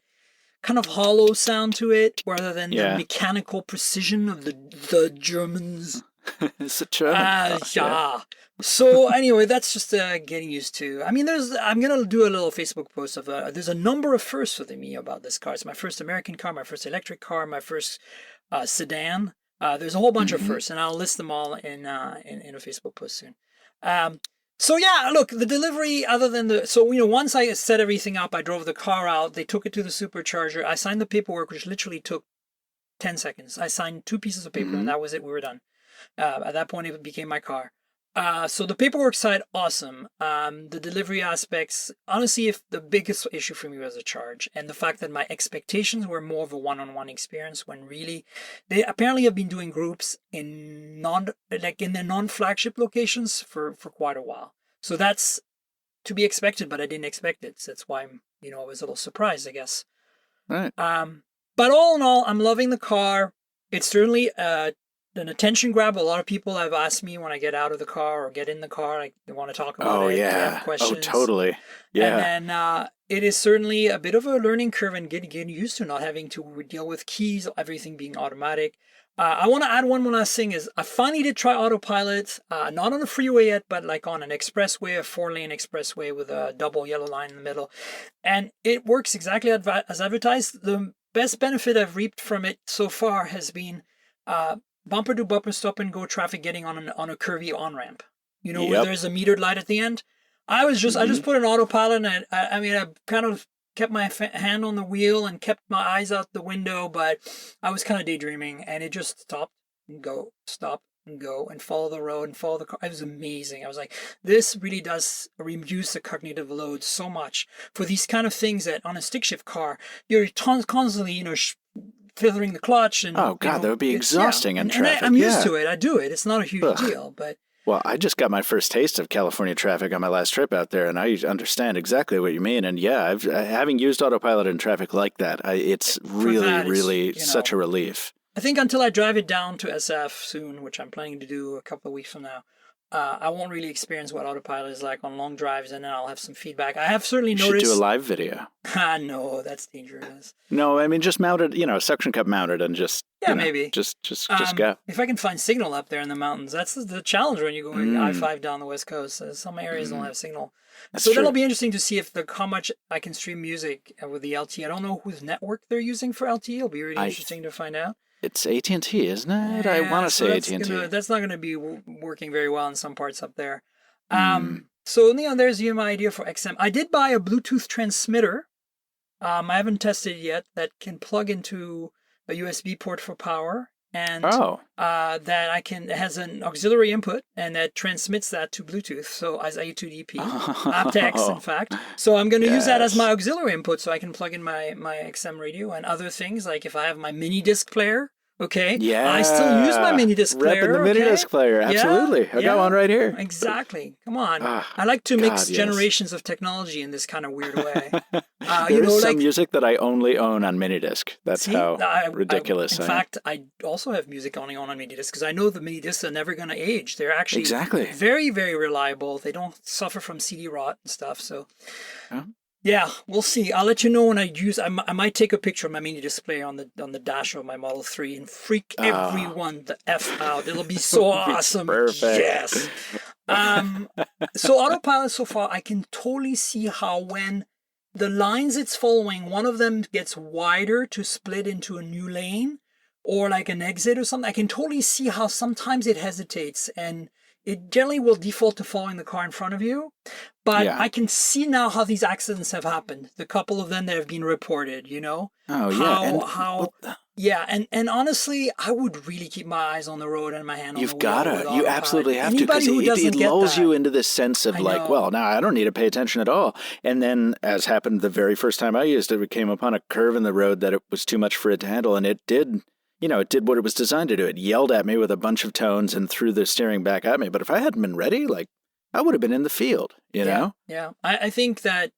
kind of hollow sound to it, rather than the mechanical precision of the Germans. It's a German. Yeah. So anyway, that's just getting used to. I mean, I'm going to do a little Facebook post of there's a number of firsts for me about this car. It's my first American car, my first electric car, my first sedan. There's a whole bunch of firsts, and I'll list them all in a Facebook post soon. So yeah, look, the delivery, other than once I set everything up, I drove the car out, they took it to the supercharger, I signed the paperwork, which literally took 10 seconds. I signed 2 pieces of paper, and that was it, we were done. At that point, it became my car. So the paperwork side, awesome. The delivery aspects, honestly, if the biggest issue for me was the charge, and the fact that my expectations were more of a one-on-one experience, when really they apparently have been doing groups in their non-flagship locations for quite a while. So that's to be expected, but I didn't expect it. So that's why I was a little surprised, I guess. Right. But all in all, I'm loving the car. It's certainly an attention grab. A lot of people have asked me when I get out of the car or get in the car, they want to talk about it. They have questions. Oh, totally. Yeah. And then it is certainly a bit of a learning curve and getting used to not having to deal with keys, everything being automatic. I want to add one last thing is I finally did try autopilot, not on a freeway yet, but like on an expressway, a 4-lane expressway with a double yellow line in the middle. And it works exactly as advertised. The best benefit I've reaped from it so far has been bumper to bumper stop and go traffic getting on a curvy on-ramp. Where there's a metered light at the end. I just put an autopilot, and I kind of kept my hand on the wheel and kept my eyes out the window, but I was kind of daydreaming, and it just stopped and go, stop and go, and follow the road and follow the car. It was amazing. I was like, this really does reduce the cognitive load so much for these kind of things that on a stick shift car, you're constantly, feathering the clutch. And oh God, that would be exhausting in traffic. And I'm used to it. I do it. It's not a huge deal, but Well, I just got my first taste of California traffic on my last trip out there, and I understand exactly what you mean. And yeah, having used autopilot in traffic like that, it's really such a relief. I think until I drive it down to SF soon, which I'm planning to do a couple of weeks from now, I won't really experience what autopilot is like on long drives, and then I'll have some feedback. I have certainly noticed... You should do a live video. No, that's dangerous. No, I mean, just mounted, suction cup mounted and just... Yeah, maybe. Just go. If I can find signal up there in the mountains, that's the challenge when you're going I-5 down the West Coast. Some areas don't have signal. So that'll be interesting to see how much I can stream music with the LTE. I don't know whose network they're using for LTE. It'll be really interesting to find out. It's AT&T, isn't it? Yeah, I want to say AT&T. That's not going to be working very well in some parts up there. So, there's my idea for XM. I did buy a Bluetooth transmitter. I haven't tested it yet. That can plug into a USB port for power. And it has an auxiliary input, and that transmits that to Bluetooth. So as A2DP, aptX, in fact. So I'm going to use that as my auxiliary input, so I can plug in my XM radio and other things. Like if I have my mini disc player, I still use my mini disc player. Repping the mini disc player, absolutely. I got one right here. Exactly. Come on. I like to mix generations of technology in this kind of weird way. There's some music that I only own on mini disc. That's how ridiculous I am. In fact, I also have music only on mini disc because I know the mini discs are never going to age. They're actually very, very reliable. They don't suffer from CD rot and stuff. So. Yeah, we'll see. I'll let you know when I use. I might take a picture of my mini display on the dash of my Model 3 and freak everyone the F out. It'll be so awesome. Perfect. Yes. So autopilot so far, I can totally see how when the lines it's following, one of them gets wider to split into a new lane or like an exit or something. I can totally see how sometimes it hesitates and it generally will default to following the car in front of you. But I can see now how these accidents have happened. The couple of them that have been reported, And honestly, I would really keep my eyes on the road and my hand on the wheel. You've got to. You absolutely have to, because it lulls you into this sense of now I don't need to pay attention at all. And then, as happened the very first time I used it, we came upon a curve in the road that it was too much for it to handle, and it did... it did what it was designed to do. It yelled at me with a bunch of tones and threw the steering back at me. But if I hadn't been ready, I would have been in the field, know? Yeah. I think that,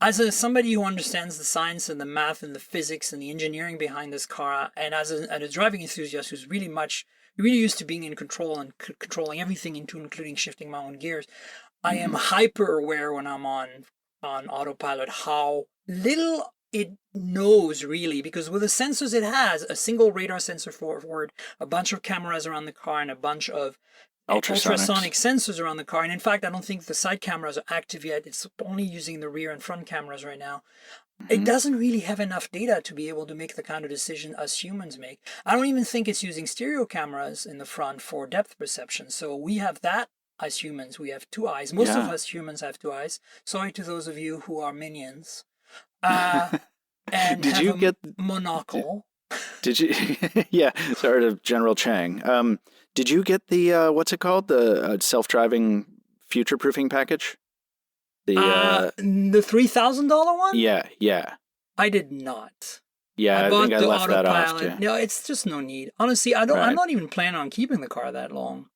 as somebody who understands the science and the math and the physics and the engineering behind this car, and as a driving enthusiast who's really used to being in control and controlling everything including shifting my own gears, I am hyper aware when I'm on autopilot how little it knows really, because with the sensors it has, a single radar sensor forward, a bunch of cameras around the car, and a bunch of ultrasonic sensors around the car. And in fact, I don't think the side cameras are active yet. It's only using the rear and front cameras right now. It doesn't really have enough data to be able to make the kind of decision us humans make. I don't even think it's using stereo cameras in the front for depth perception. So we have that as humans. We have two eyes. Most of us humans have two eyes. Sorry to those of you who are minions. And did you get monocle? Did you? Yeah, sorry to General Chang. Did you get the what's it called? The self-driving future-proofing package? The $3,000 one? Yeah. I did not. Yeah, I think I left that off too. No, it's just no need. Honestly, I'm not even planning on keeping the car that long.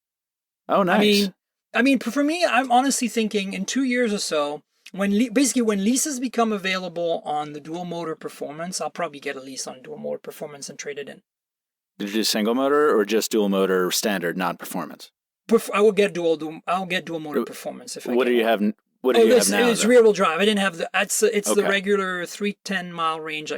Oh, nice. I mean, for me, I'm honestly thinking in 2 years or so, when leases become available on the dual motor performance, I'll probably get a lease on dual motor performance and trade it in. Did you do single motor or just dual motor standard, not performance? I will get I'll get dual motor performance if I. What do you have? What do you have now? It's rear wheel drive. I didn't have the. It's the regular 310 mile range.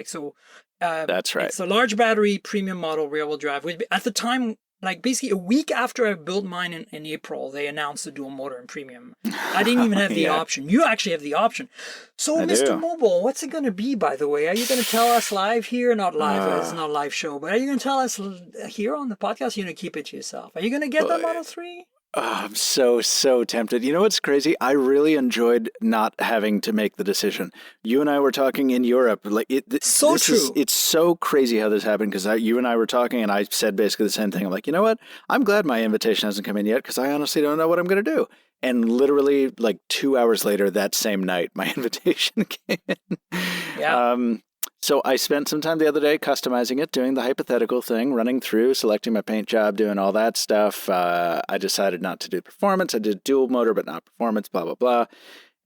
That's right. It's a large battery premium model rear wheel drive. At the time, basically a week after I built mine in April, they announced the dual motor in premium. I didn't even have the option. You actually have the option. So, Mr. Mobile, what's it going to be, by the way? Are you going to tell us live here? Not live. It's not a live show. But are you going to tell us here on the podcast? You're going to keep it to yourself. Are you going to get the Model 3? Oh, I'm so tempted. You know what's crazy? I really enjoyed not having to make the decision. You and I were talking in Europe. True. It's so crazy how this happened, because you and I were talking and I said basically the same thing. I'm like, you know what? I'm glad my invitation hasn't come in yet, because I honestly don't know what I'm going to do. And literally 2 hours later, that same night, my invitation came in. Yeah. So I spent some time the other day customizing it, doing the hypothetical thing, running through, selecting my paint job, doing all that stuff. I decided not to do performance. I did dual motor, but not performance, blah, blah, blah.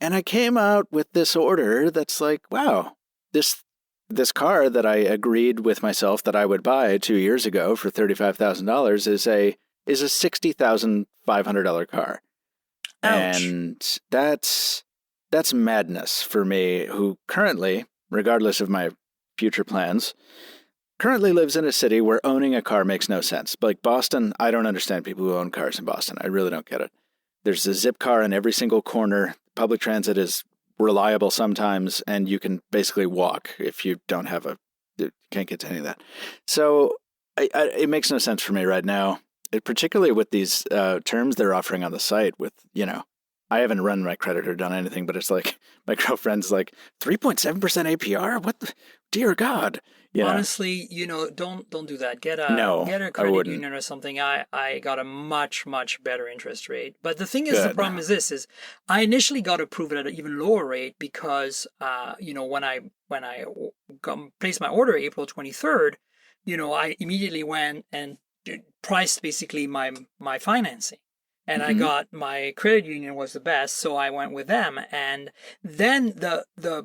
And I came out with this order that's like, wow, this car that I agreed with myself that I would buy 2 years ago for $35,000 is a $60,500 car. Ouch. And that's madness for me, who currently, regardless of my future plans, currently lives in a city where owning a car makes no sense. Like Boston, I don't understand people who own cars in Boston. I really don't get it. There's a zip car in every single corner. Public transit is reliable sometimes, and you can basically walk if you don't have you can't get to any of that. So it makes no sense for me right now, particularly with these terms they're offering on the site with, I haven't run my credit or done anything, but it's like my girlfriend's like 3.7% APR. What? Dear God! Honestly, don't do that. Get a credit union or something. I got a much much better interest rate. But the thing is, the problem is I initially got approved at an even lower rate because when I placed my order April 23rd, I immediately went and priced basically my financing. And I got my credit union was the best, so I went with them. And then the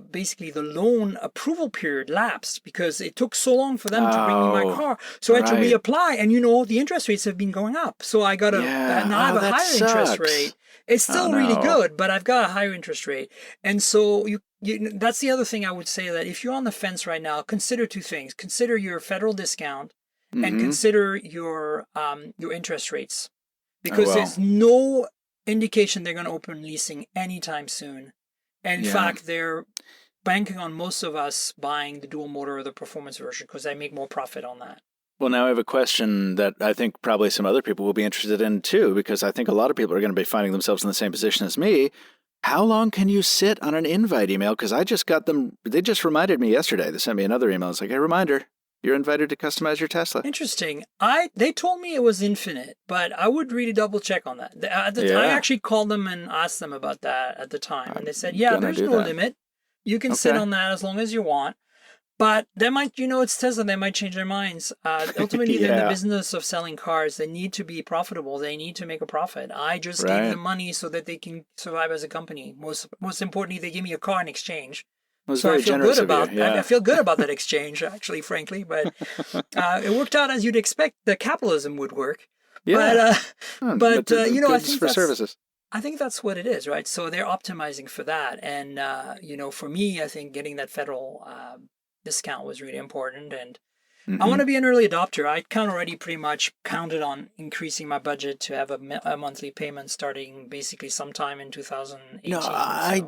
basically the loan approval period lapsed because it took so long for them to bring me my car. So I had to reapply, and the interest rates have been going up. So I got now I have a higher interest rate. It's still really good, but I've got a higher interest rate. And so that's the other thing I would say, that if you're on the fence right now, consider two things. Consider your federal discount and consider your interest rates. Because there's no indication they're going to open leasing anytime soon. And in fact, they're banking on most of us buying the dual motor or the performance version because they make more profit on that. Well, now I have a question that I think probably some other people will be interested in too, because I think a lot of people are going to be finding themselves in the same position as me. How long can you sit on an invite email? Because I just got them. They just reminded me yesterday. They sent me another email. It's like, a reminder. You're invited to customize your Tesla. Interesting. They told me it was infinite, but I would really double check on that. I actually called them and asked them about that at the time, and they said, there's no limit. You can sit on that as long as you want. But they might, it's Tesla, they might change their minds. Ultimately, they're in the business of selling cars. They need to be profitable. They need to make a profit. I just gave them money so that they can survive as a company. Most importantly, they gave me a car in exchange. So I feel good about I feel good about that exchange, actually, frankly. But it worked out as you'd expect the capitalism would work. Yeah. But I think for services. I think that's what it is, right? So they're optimizing for that, and for me, I think getting that federal discount was really important, and I want to be an early adopter. I already pretty much counted on increasing my budget to have a monthly payment starting basically sometime in 2018. No, I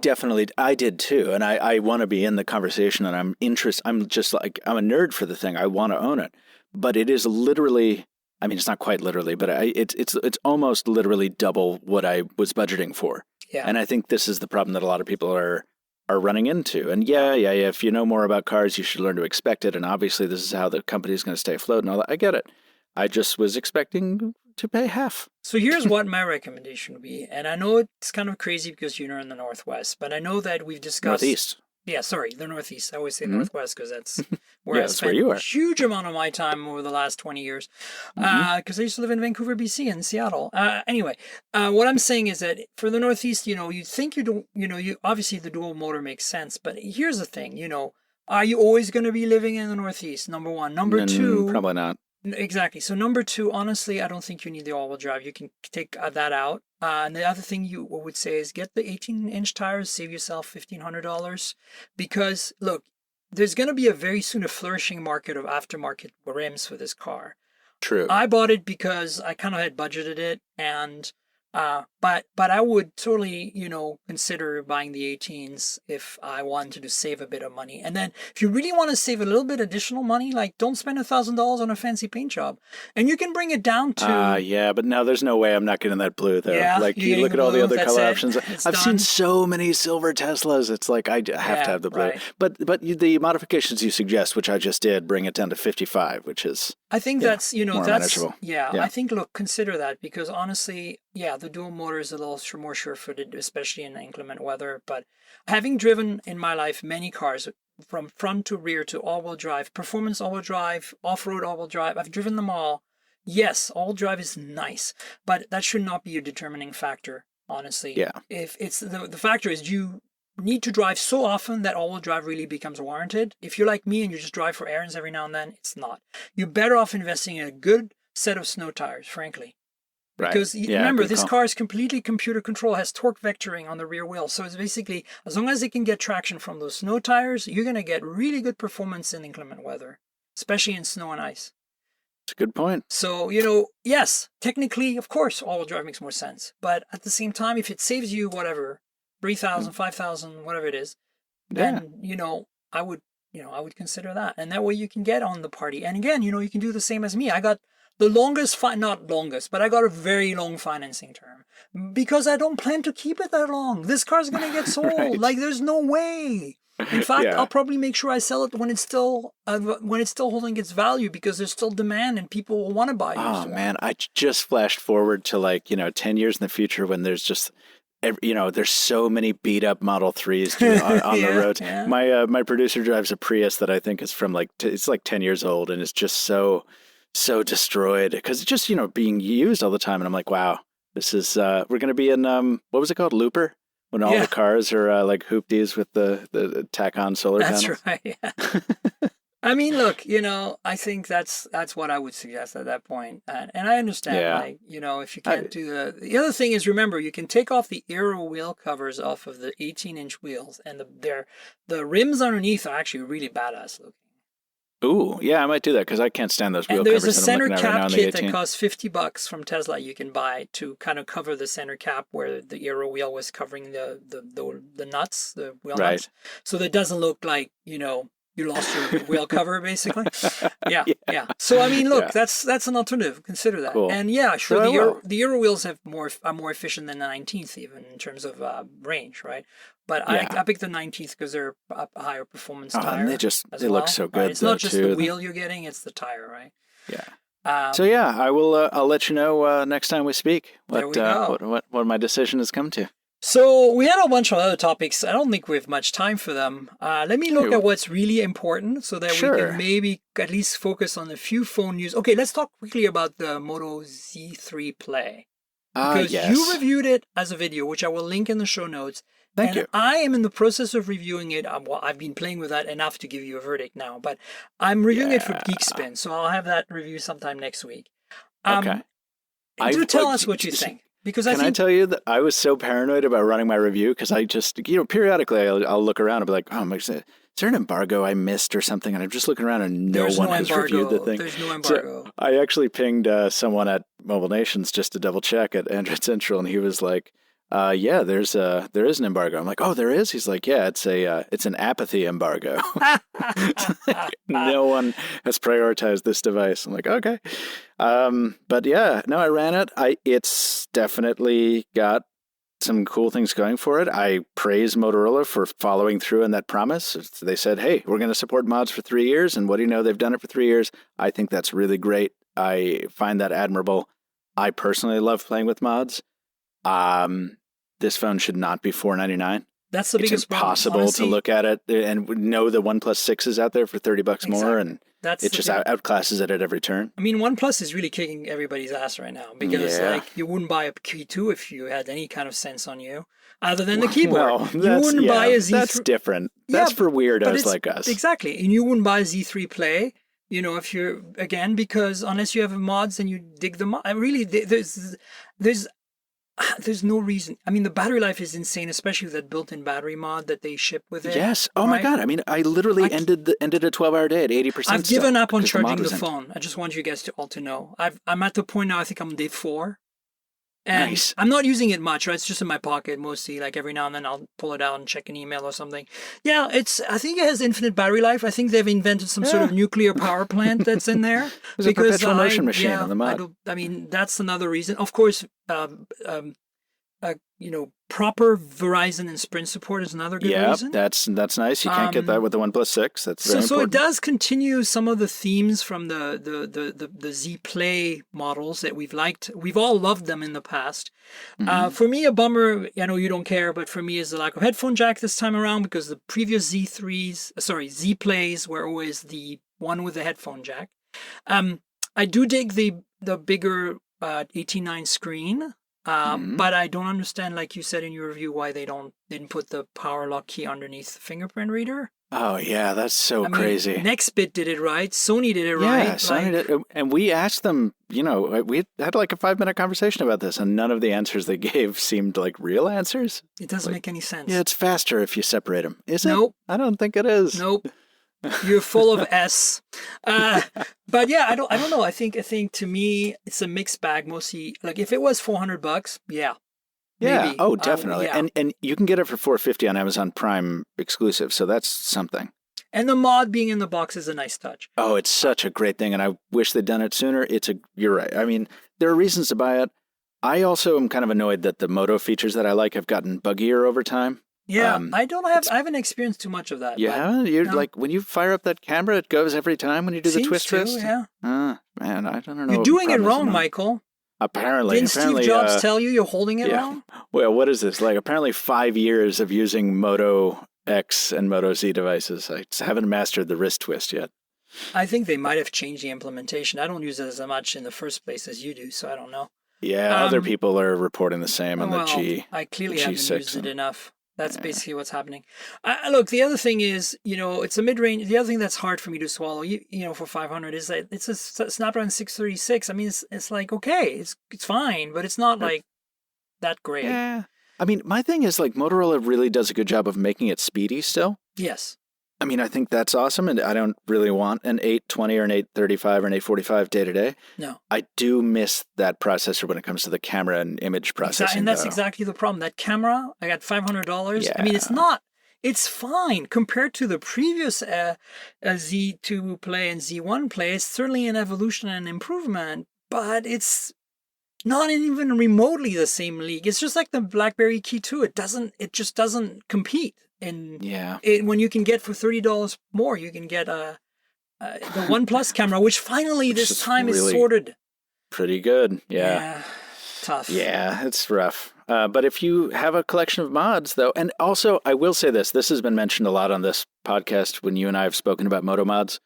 did too. And I want to be in the conversation, and I'm interested. I'm just like, I'm a nerd for the thing. I want to own it, but it is literally, I mean, it's not quite literally, but it's almost literally double what I was budgeting for. Yeah. And I think this is the problem that a lot of people are running into. And if you know more about cars, you should learn to expect it. And obviously this is how the company is going to stay afloat and all that. I get it. I just was expecting to pay half. So here's what my recommendation would be. And I know it's kind of crazy because you're in the Northwest, but I know that we've discussed... Northeast. Yeah, sorry, the Northeast. I always say Northwest because that's where I that's spent where you are. a huge amount of my time over the last 20 years. Because I used to live in Vancouver, BC, and Seattle. Anyway, what I'm saying is that for the Northeast, you think you don't, you obviously the dual motor makes sense. But here's the thing, are you always going to be living in the Northeast? Number one. Number two, probably not. Exactly. So number two, honestly, I don't think you need the all-wheel drive. You can take that out. And the other thing you would say is get the 18-inch tires, save yourself $1,500. Because, look, there's going to be very soon a flourishing market of aftermarket rims for this car. True. I bought it because I kind of had budgeted it, and but I would totally, consider buying the 18s if I wanted to save a bit of money. And then if you really want to save a little bit additional money, like don't spend $1,000 on a fancy paint job, and you can bring it down to. But now there's no way I'm not getting that blue though. Yeah, like you look at all the other color options. I've seen so many silver Teslas. It's like I have to have the blue. Right. But the modifications you suggest, which I just did, bring it down to 55, which is. I think that's more manageable. I think consider that, because honestly, the dual motor is a little more sure-footed, especially in inclement weather. But having driven in my life many cars, from front to rear to all-wheel drive, performance all-wheel drive, off-road all-wheel drive. I've driven them all. Yes, all-wheel drive is nice, but that should not be your determining factor, honestly. Yeah. If it's the factor is you need to drive so often that all-wheel drive really becomes warranted. If you're like me and you just drive for errands every now and then, it's not. You're better off investing in a good set of snow tires, frankly. Because remember, this car is completely computer controlled, has torque vectoring on the rear wheel. So it's basically, as long as it can get traction from those snow tires, you're going to get really good performance in inclement weather, especially in snow and ice. That's a good point. So, yes, technically, of course, all-wheel drive makes more sense. But at the same time, if it saves you, whatever, 3,000, 5,000, whatever it is, then, I would consider that. And that way you can get on the party. And again, you can do the same as me. I got the longest, not longest, but I got a very long financing term because I don't plan to keep it that long. This car's going to get sold. Right. Like, there's no way. In fact, I'll probably make sure I sell it when it's still holding its value because there's still demand and people will want to buy it. Oh, man. I just flashed forward to 10 years in the future when there's just, there's so many beat up Model 3s on the roads. Yeah. My producer drives a Prius that I think is from it's 10 years old and it's just so destroyed because it's just, being used all the time. And I'm like, wow, this is, we're going to be in, what was it called? Looper? When all the cars are like hoopties with the tack-on solar panels. That's right, yeah. I mean, look, I think that's what I would suggest at that point. And I understand, if you can't do the other thing is, remember, you can take off the aero wheel covers off of the 18-inch wheels. And the rims underneath are actually really badass looking. Ooh, yeah, I might do that because I can't stand those wheel covers. And there's a center cap kit that costs $50 from Tesla you can buy to kind of cover the center cap where the aero wheel was covering the nuts, the wheel nuts. So that it doesn't look like, you lost your wheel cover, basically. Yeah. So, I mean, look, that's an alternative. Consider that. Cool. And yeah, sure, the aero wheels are more efficient than the 19th even in terms of range, right? But I picked the 19th because they're a higher performance tire. And they look so good. Right? It's not just the wheel you're getting; it's the tire, right? Yeah. So I will. I'll let you know next time we speak what my decision has come to. So we had a bunch of other topics. I don't think we have much time for them. Let me look at what's really important so that we can maybe at least focus on a few phone news. Okay, let's talk quickly about the Moto Z3 Play. Because you reviewed it as a video, which I will link in the show notes. Thank you. I am in the process of reviewing it. I've been playing with that enough to give you a verdict now, but I'm reviewing it for Geekspin, so I'll have that review sometime next week. Okay. Do tell us what you think. Because I tell you that I was so paranoid about running my review because I just, periodically I'll look around and be like, oh, is there an embargo I missed or something? And I'm just looking around and no one has reviewed the thing. There's no embargo. So I actually pinged someone at Mobile Nations just to double check at Android Central, and he was like, there is an embargo. I'm like, oh, there is? He's like, yeah, it's an apathy embargo. No one has prioritized this device. I'm like, okay. But yeah, no, I ran it. It's definitely got some cool things going for it. I praise Motorola for following through on that promise. They said, hey, we're going to support mods for 3 years. And what do you know? They've done it for 3 years. I think that's really great. I find that admirable. I personally love playing with mods. This phone should not be $499. That's the biggest problem. It's impossible to look at it and know the OnePlus 6 is out there for $30 more, and it just outclasses it at every turn. I mean, OnePlus is really kicking everybody's ass right now because you wouldn't buy a Q2 if you had any kind of sense on you, other than the keyboard. Well, you wouldn't buy a Z3. That's different. That's for weirdos like us. Exactly, and you wouldn't buy a Z3 Play. If you're because unless you have mods and you dig them, really, there's no reason. I mean, the battery life is insane, especially with that built-in battery mod that they ship with it. Yes. Oh my God. I mean, I literally ended a 12-hour day at 80%. I've given up on charging the phone. I just want you guys all to know. I'm at the point now. I think I'm on day 4. And nice. I'm not using it much, right? It's just in my pocket mostly. Like every now and then I'll pull it out and check an email or something. Yeah, I think it has infinite battery life. I think they've invented some sort of nuclear power plant that's in there. There's a perpetual motion machine on the mod. I mean, that's another reason. Of course, proper Verizon and Sprint support is another good reason. That's nice. You can't get that with the OnePlus 6. That's very important. So it does continue some of the themes from the Z Play models that we've liked. We've all loved them in the past. For me, a bummer, I know you don't care, but for me is the lack of headphone jack this time around, because the previous Z Plays were always the one with the headphone jack. I do dig the bigger 18:9 screen. But I don't understand, like you said in your review, why they didn't put the power lock key underneath the fingerprint reader. Oh yeah, that's so crazy. Nextbit did it right. Sony did it right. Yeah, Sony did. And we asked them, we had like a 5-minute conversation about this, and none of the answers they gave seemed like real answers. It doesn't make any sense. Yeah, it's faster if you separate them. Is it? Nope. I don't think it is. Nope. You're full of S. But yeah, I don't know. I think to me it's a mixed bag. Mostly, like if it was $400, yeah. Yeah. Maybe. Oh, definitely. And you can get it for $450 on Amazon Prime exclusive, so that's something. And the mod being in the box is a nice touch. Oh, it's such a great thing, and I wish they'd done it sooner. You're right. I mean, there are reasons to buy it. I also am kind of annoyed that the Moto features that I like have gotten buggier over time. Yeah, I haven't experienced too much of that. You haven't? Like, when you fire up that camera, it goes every time when you do the twist. Yeah. Man, I don't know. You're doing it wrong, Michael. Apparently. Didn't Steve Jobs tell you you're holding it wrong? Well, what is this? Like, apparently 5 years of using Moto X and Moto Z devices. I just haven't mastered the wrist twist yet. I think they might have changed the implementation. I don't use it as much in the first place as you do, so I don't know. Yeah, other people are reporting the same on the G. I clearly haven't used it enough. That's basically what's happening. Look, the other thing is, it's a mid-range. The other thing that's hard for me to swallow, for 500 is that it's a Snapdragon 636. I mean, it's like, okay, it's fine, but it's not like that great. Yeah. I mean, my thing is like Motorola really does a good job of making it speedy still. Yes. I mean, I think that's awesome, and I don't really want an 820 or an 835 or an 845 day to day. No. I do miss that processor when it comes to the camera and image processing. And that's exactly the problem. That camera, I got $500. Yeah. I mean, it's fine compared to the previous Z2 Play and Z1 Play. It's certainly an evolution and improvement, but it's not even remotely the same league. It's just like the BlackBerry Key 2. It just doesn't compete. And when you can get for $30 more, you can get the OnePlus camera, which finally this time is sorted. Pretty good. Yeah. Tough. Yeah, it's rough. But if you have a collection of mods, though, and also I will say this has been mentioned a lot on this podcast when you and I have spoken about Moto mods.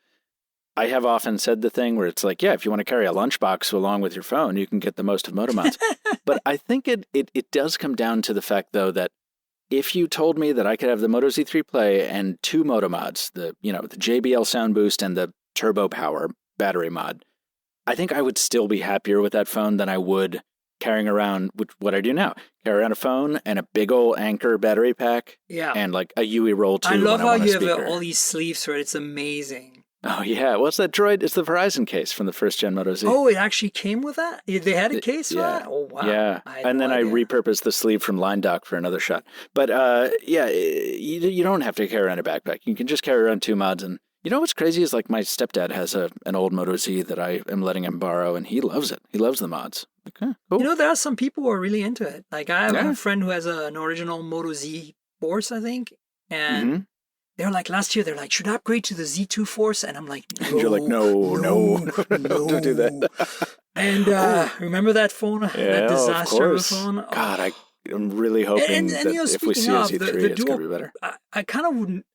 I have often said the thing where it's like, if you want to carry a lunchbox along with your phone, you can get the most of Moto mods. But I think it does come down to the fact, though, that if you told me that I could have the Moto Z3 Play and 2 Moto mods, the JBL Sound Boost and the Turbo Power battery mod, I think I would still be happier with that phone than I would carrying around what I do now. Carry around a phone and a big old Anker battery pack and like a UE Roll 2. I love how you have all these sleeves for it. It's amazing. Oh, yeah. What's that droid? It's the Verizon case from the first-gen Moto Z. Oh, it actually came with that? They had a case for that? Oh, wow. Yeah. And then I repurposed the sleeve from Line Dock for another shot. But, you don't have to carry around a backpack. You can just carry around 2 mods. And you know what's crazy is, like, my stepdad has an old Moto Z that I am letting him borrow, and he loves it. He loves the mods. Okay, cool. There are some people who are really into it. Like, I have a friend who has an original Moto Z Force, I think, and... They're like, last year, they're like, should I upgrade to the Z2 Force? And I'm like, no. And you're like, no, don't do that. And remember that phone? That disaster of a phone? Oh. God, I'm really hoping that if we see a Z3, it's going to be better. I kind of wouldn't,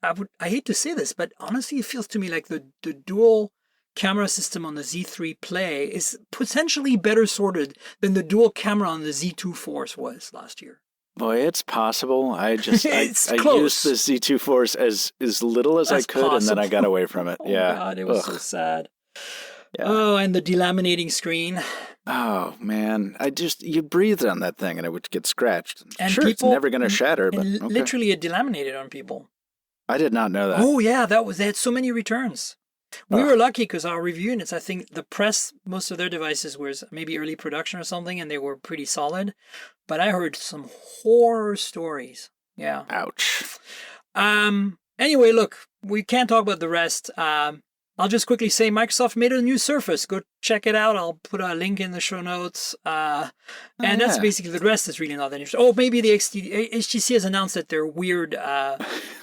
I hate to say this, but honestly, it feels to me like the dual camera system on the Z3 Play is potentially better sorted than the dual camera on the Z2 Force was last year. Boy, it's possible. I used the Z2 Force as little as I could, and then I got away from it. Oh, God, it was so sad. Yeah. Oh, and the delaminating screen. Oh, man. You breathed on that thing, and it would get scratched. And sure, it's never going to shatter, but okay. Literally, it delaminated on people. I did not know that. Oh, yeah, they had so many returns. We were lucky because our review units, I think the press, most of their devices was maybe early production or something, and they were pretty solid. But I heard some horror stories. Yeah. Ouch. Anyway, look, we can't talk about the rest. I'll just quickly say Microsoft made a new Surface. Go check it out. I'll put a link in the show notes. And that's basically the rest is really not that interesting. Oh, maybe the HTC has announced that their weird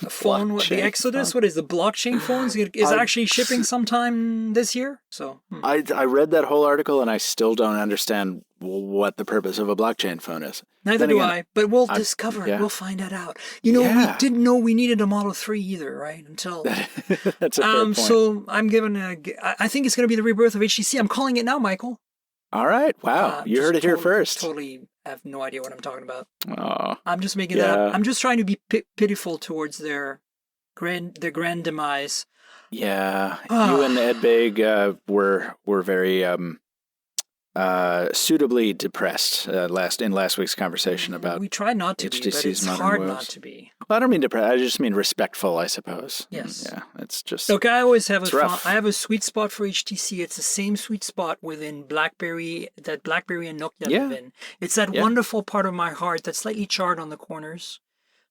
phone, the Exodus, what is the blockchain phones, is actually shipping sometime this year. So I read that whole article and I still don't understand what the purpose of a blockchain phone is. Neither do I, but we'll discover it. We'll find that out. We didn't know we needed a Model 3 either, right? Until that's a fair point. So I'm I think it's going to be the rebirth of HTC. I'm calling it now, Michael. All right. Wow. You heard it here first. Totally have no idea what I'm talking about. Oh, I'm just making that up. I'm just trying to be pitiful towards their grand demise. Yeah. You and Ed Big were very suitably depressed in last week's conversation about we try not to HTC's be, but it's hard not to be. Well, I don't mean depressed. I just mean respectful, I suppose. Yes. Yeah, it's just... Look, I always have I have a sweet spot for HTC. It's the same sweet spot within BlackBerry and Nokia live in. It's that wonderful part of my heart that's slightly charred on the corners.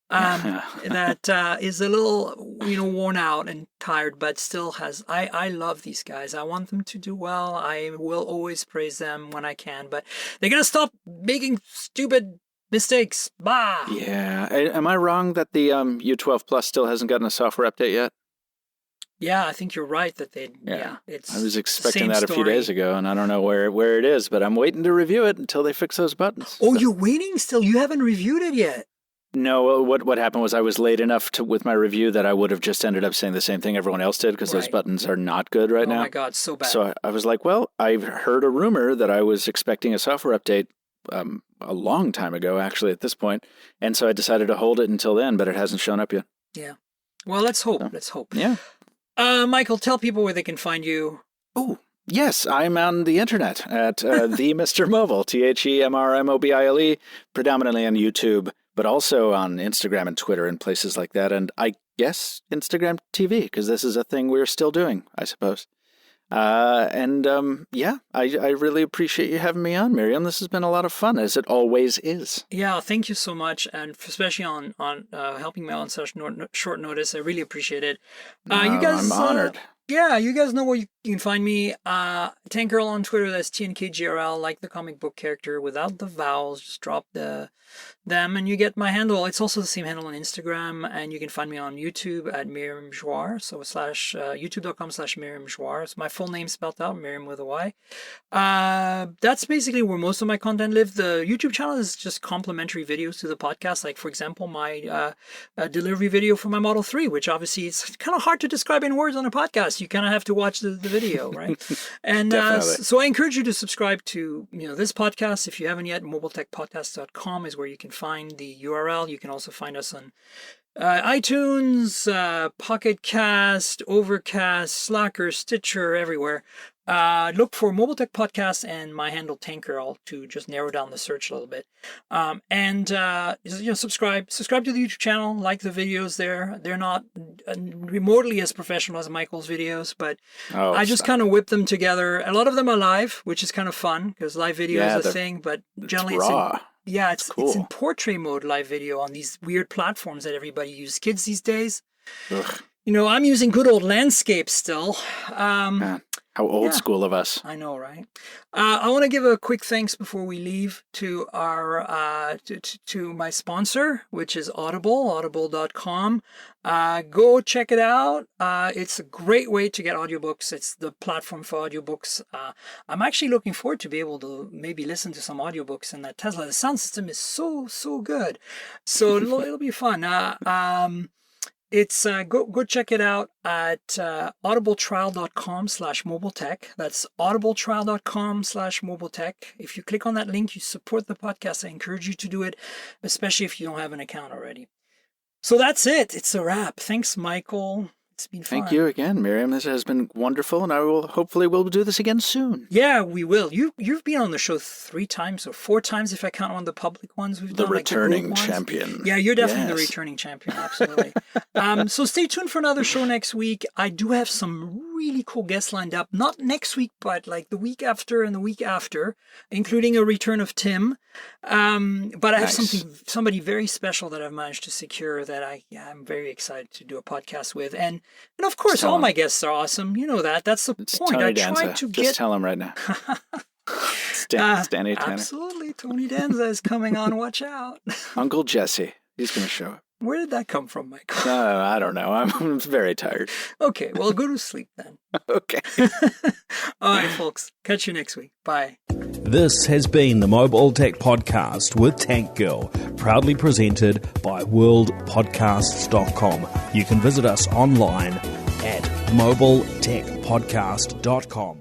That is a little, worn out and tired, but still has. I love these guys. I want them to do well. I will always praise them when I can, but they're gonna stop making stupid mistakes. Bah. Yeah. Am I wrong that the U12 Plus still hasn't gotten a software update yet? Yeah, I think you're right that they. It's. I was expecting that a few days ago, and I don't know where it is, but I'm waiting to review it until they fix those buttons. Oh, you're waiting still? You haven't reviewed it yet? No, what happened was I was late enough with my review that I would have just ended up saying the same thing everyone else did because those buttons are not good right now. Oh my God, so bad. So I was like, well, I've heard a rumor that I was expecting a software update a long time ago, actually, at this point. And so I decided to hold it until then, but it hasn't shown up yet. Yeah. Well, let's hope. Let's hope. Yeah. Michael, tell people where they can find you. Oh, yes, I'm on the internet at the Mr. Mobile, TheMrMobile, predominantly on YouTube, but also on Instagram and Twitter and places like that. And I guess Instagram TV, because this is a thing we're still doing, I suppose. I really appreciate you having me on, Miriam. This has been a lot of fun, as it always is. Yeah, thank you so much, and especially on helping me out on such short notice. I really appreciate it. You guys, I'm honored. You guys know where you can find me. Tank Girl on Twitter, that's TNKGRL, like the comic book character without the vowels. Just drop them and you get my handle. It's also the same handle on Instagram, and you can find me on YouTube at Miriam Jouar, so youtube.com/Miriam Jouar. It's my full name spelled out, Miriam with a Y. That's basically where most of my content lives. The YouTube channel is just complimentary videos to the podcast, like, for example, my delivery video for my Model 3, which obviously it's kind of hard to describe in words on a podcast. You kind of have to watch the video, right? And so I encourage you to subscribe to this podcast if you haven't yet. mobiletechpodcast.com is where you can find the URL. You can also find us on iTunes, Pocket Cast, Overcast, Slacker, Stitcher, everywhere. Look for Mobile Tech Podcast and my handle Tankerl to just narrow down the search a little bit. Subscribe to the YouTube channel, like the videos there. They're not remotely as professional as Michael's videos, but I just kind of whip them together. A lot of them are live, which is kind of fun because live video is a thing, but generally it's raw. It's cool. It's in portrait mode live video on these weird platforms that everybody uses. Kids these days. Ugh. I'm using good old landscape still. Man, how old school of us. I know, right? I want to give a quick thanks before we leave to our to my sponsor, which is Audible, audible.com. Go check it out. It's a great way to get audiobooks. It's the platform for audiobooks. I'm actually looking forward to be able to maybe listen to some audiobooks in that Tesla. The sound system is so good. So it'll be fun. It's go check it out at audibletrial.com/mobiletech. That's audibletrial.com/mobiletech. If you click on that link, you support the podcast. I encourage you to do it, especially if you don't have an account already. So that's it. It's a wrap. Thanks, Michael. It's been fun. Thank you again, Miriam. This has been wonderful, and we'll do this again soon. Yeah, we will. You've been on the show 3 times or 4 times if I count one of the public ones we've done. The returning champion. Yeah, you're definitely the returning champion. Absolutely. So stay tuned for another show next week. I do have some really cool guests lined up. Not next week, but like the week after and the week after, including a return of Tim. But I have somebody very special that I've managed to secure that I'm very excited to do a podcast with. And of course, all my guests are awesome. You know that. That's the point. Tony Danza. Just tell him right now. Stanley Tanner. Absolutely. Tony Danza is coming on. Watch out. Uncle Jesse. He's going to show up. Where did that come from, Michael? I don't know. I'm very tired. Okay, well, go to sleep then. Okay. All right, folks. Catch you next week. Bye. This has been the Mobile Tech Podcast with Tank Girl, proudly presented by worldpodcasts.com. You can visit us online at mobiletechpodcast.com.